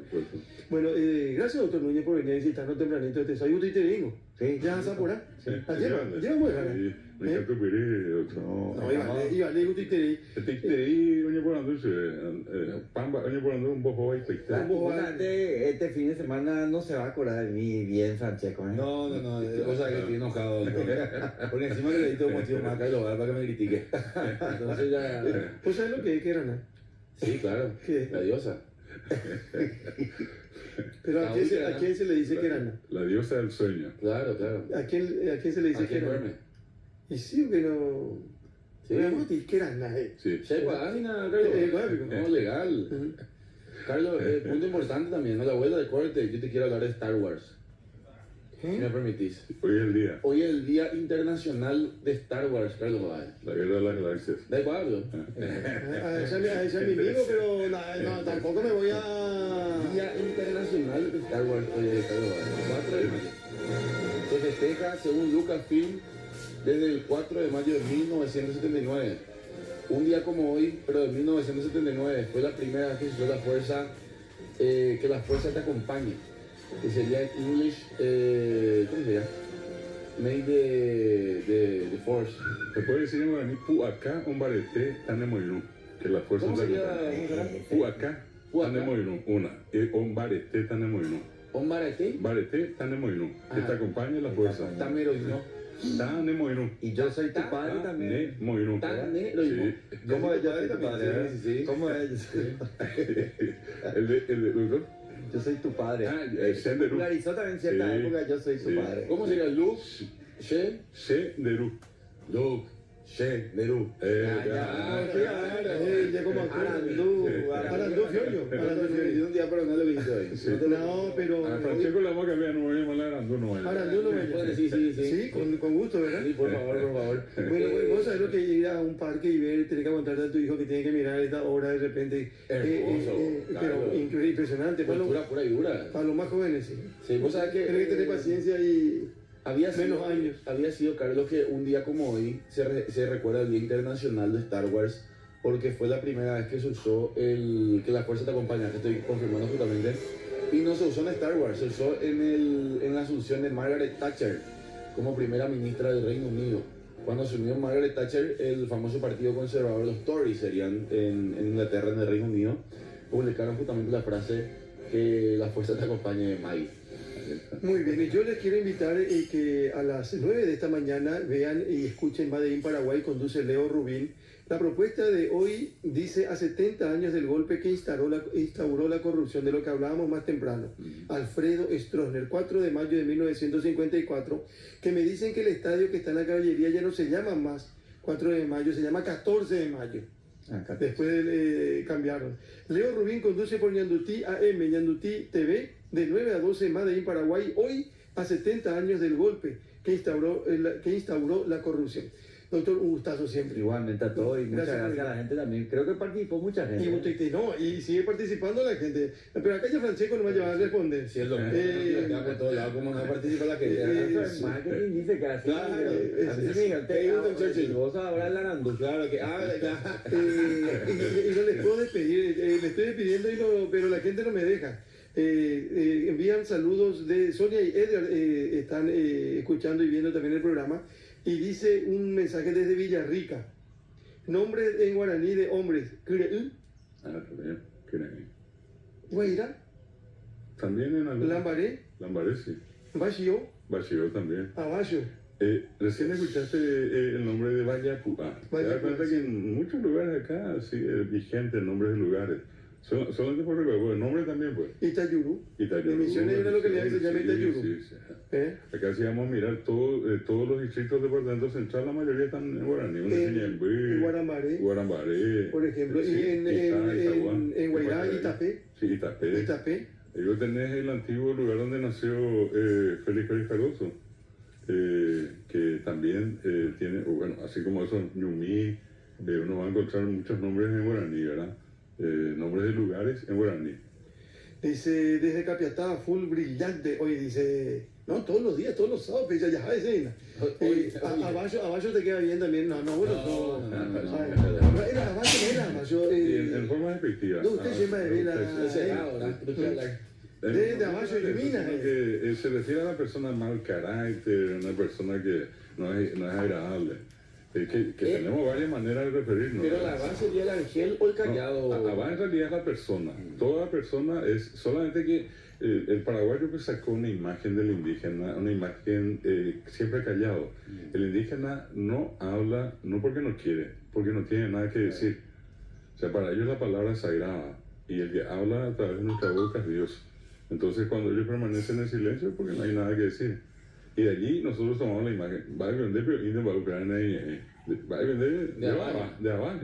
Bueno, gracias, doctor Núñez, por venir a visitarnos tempranito este desayuno y te digo. Sí. ¿Ya vas a apurar? Sí, Llevamos a dejar. Me encanta doctor. Y vale, gusto y te digo. Teitei, oye, por andar, Pamba, oye, por andar un poco ahí, Este fin de semana no se va a acordar de mí bien, Francesco. No, o sea que estoy enojado. Porque encima que le di un motivo más acá y lo voy a dar para que me critique. Entonces ya. ¿Vos sabés lo que es Queraná? Sí, claro. ¿Qué? La diosa. Pero ¿a quién se le dice Queraná? La diosa del sueño. Claro. ¿A quién se le dice ¿A quién Queraná? duerme? Y sí, pero... Sí. Vamos a decir Queraná, Sí. Ya hay página, Carlos. No, legal. Carlos, punto importante también, a la vuelta de corte, yo te quiero hablar de Star Wars. Si me permitís. Hoy es el día. Hoy es el Día Internacional de Star Wars, Carlos Badae. La guerra de las galaxias. Da igual, ¿no? Ese es mi amigo, pero no, tampoco me voy a... Día Internacional de Star Wars, Carlos Badae. 4 de mayo. Se festeja, según Lucasfilm, desde el 4 de mayo de 1979. Un día como hoy, pero de 1979, fue la primera vez que se usó la fuerza, que la fuerza te acompañe. Que sería en English, ¿cómo sería? Made the force. Se puede decir en guaraní, Puacá, un barete, tanemoirú. Que la fuerza ¿Cómo te sería? acompañe. Puacá, tanemoirú. Una. Un barete, tanemoirú. ¿Un barete? Barete, tanemoirú. Que te acompañe la fuerza. Tamero y no. Tanemoirú. Y yo soy tu padre también. Tanemoirú. Tanemoirú. ¿Cómo es? Yo padre soy tu también, padre. sí. ¿Cómo es? El de doctor. Yo soy tu padre. Senderú. Popularizó también en cierta época, yo soy su Sí. padre. ¿Cómo sería Luke? She? Senderú. Luke. Che, Perú. Ya como Arandú, Arandú Fiorio. Arandú Fiorio. Yo un día pero no lo visito hoy. Sí. No, pero A Francesco le vamos a cambiar, no voy a llamarle Arandú, no vaya. Arandú no Bueno, vaya. sí. Sí, con gusto, ¿verdad? Sí, por favor, por favor. Bueno, vos sabés lo que ir a un parque y ver, tener que aguantarte a tu hijo que tiene que mirar a esta hora de repente. Hermoso, Pero claro. impresionante. Para Cultura pura y dura. los más jóvenes, sí. Sí, vos sabés que... Tienes que tener paciencia y Había sido, menos años. había sido, Carlos, que un día como hoy se recuerda el Día Internacional de Star Wars porque fue la primera vez que se usó el que la fuerza te acompaña, que estoy confirmando justamente, y no se usó en Star Wars, se usó en la asunción de Margaret Thatcher como primera ministra del Reino Unido. Cuando asumió Margaret Thatcher, el famoso partido conservador, los Tories serían en Inglaterra, en el Reino Unido, publicaron justamente la frase que la fuerza te acompañe, Maggie. Muy bien, y yo les quiero invitar que a las 9 de esta mañana vean y escuchen Made in Paraguay, conduce Leo Rubín. La propuesta de hoy dice a 70 años del golpe que instauró la corrupción, de lo que hablábamos más temprano. Alfredo Stroessner, 4 de mayo de 1954, que me dicen que el estadio que está en la caballería ya no se llama más 4 de mayo, se llama 14 de mayo. Después cambiaron. Leo Rubín conduce por Ñandutí AM, Ñandutí TV, de 9 a 12, Made in Paraguay, hoy a 70 años del golpe que instauró la corrupción. Doctor, un gustazo siempre. Igualmente a todos y muchas Gracias, gracias a la gente también. Creo que participó mucha gente. Y sigue participando la gente. Pero acá ya Francesco no me va a responder. Si es lo mismo, queda por todos lados, como no participa la gente. El marketing dice que así. Claro, Así es- se diga, es Winston Churchill. vos ahora el Arandú. Claro que, Y no les puedo despedir, le estoy despidiendo, pero la gente no me deja. Envían saludos de Sonia y Edgar, están escuchando y viendo también el programa, y dice un mensaje desde Villarrica. Nombre en guaraní de hombres: Creú, También, ¿quién es? Guaira, También en algún... Lambaré, Lambaré, sí. Baxió, Bachilló también. Abayo. Recién escuchaste el nombre de Vallapuá. Te das cuenta que en muchos lugares acá sigue vigente el nombre de lugares. Solamente por recordar, el nombre también, pues. Itayuru. Itayuru. En Misiones hay una localidad que se llama Sí, Itayuru. sí, sí. ¿Eh? Acá sí vamos a mirar todos los distritos del departamento central, la mayoría están en guaraní. Uno es En Ñembé, Guarambaré, Guarambaré, por ejemplo, sí, y Itagua, en Guairá, Guayaquil. Itapé. Sí, Itapé. Itapé. Y luego tenés el antiguo lugar donde nació Félix Pérez Caroso, que también tiene, bueno, así como eso, Ñumí, uno va a encontrar muchos nombres en guaraní, ¿verdad? Nombres de lugares en guaraní. Dice, desde Capiatá, full brillante. Oye, dice, no, todos los días, todos los sábados, pues ya es cena. Abajo te queda bien también. No, bueno, no. Era abajo, no era abajo. Y en forma despectiva. No, usted siempre ve la... Desde abajo ilumina. Que se refiere a una persona de mal carácter, una persona que no es agradable. Que tenemos varias maneras de referirnos. Pero la Abad sería el ángel o el callado. No, Abad en realidad es la persona. Toda persona es solamente que el paraguayo que sacó una imagen del indígena, una imagen siempre callado. El indígena no habla, no porque no quiere, porque no tiene nada que decir. O sea, para ellos la palabra es sagrada y el que habla a través de nuestra boca es Dios. Entonces, cuando ellos permanecen en silencio es porque no hay nada que decir. Y de allí nosotros tomamos la imagen. Va a vender, pero indio va a buscar va a vender de abajo.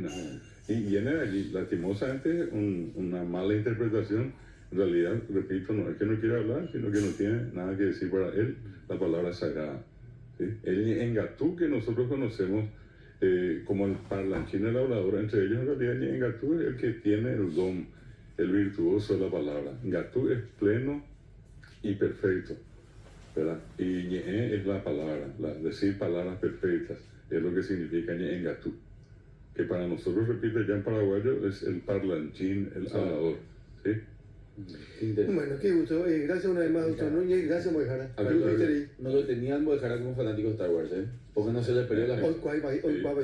Y viene de allí. Lastimosamente, una mala interpretación. En realidad, repito, no es que no quiera hablar, sino que no tiene nada que decir para él. La palabra es sagrada. ¿Sí? El Engatú que nosotros conocemos como el parlanchín, el hablador, entre ellos en realidad el Engatú es el que tiene el don, el virtuoso de la palabra. Engatú es pleno y perfecto, ¿verdad? Y ñe es la palabra, decir palabras perfectas, es lo que significa ñe Engatú. Que para nosotros, repito, ya en paraguayo es el parlanchín, el hablador. ¿Sí? Bueno, qué gusto. Gracias una vez más, doctor Núñez. Gracias, Mojara. No lo tenían Mojara como fanático de Star Wars, ¿eh? Porque no se le perdió la Hoy,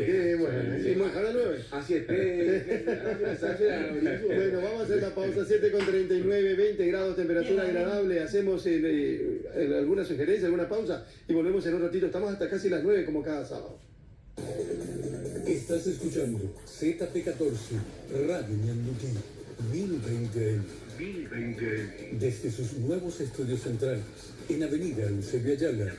qué bueno. ¿Y Mojara 9? Así es. Bueno, vamos a hacer la pausa, 7:39, 20 grados, temperatura agradable. Hacemos alguna sugerencia, alguna pausa y volvemos en un ratito. Estamos hasta casi las 9 como cada sábado. Estás escuchando ZP14, Radio Ñandutí, 1020 AM. Desde sus nuevos estudios centrales, en Avenida Eusebio Ayala,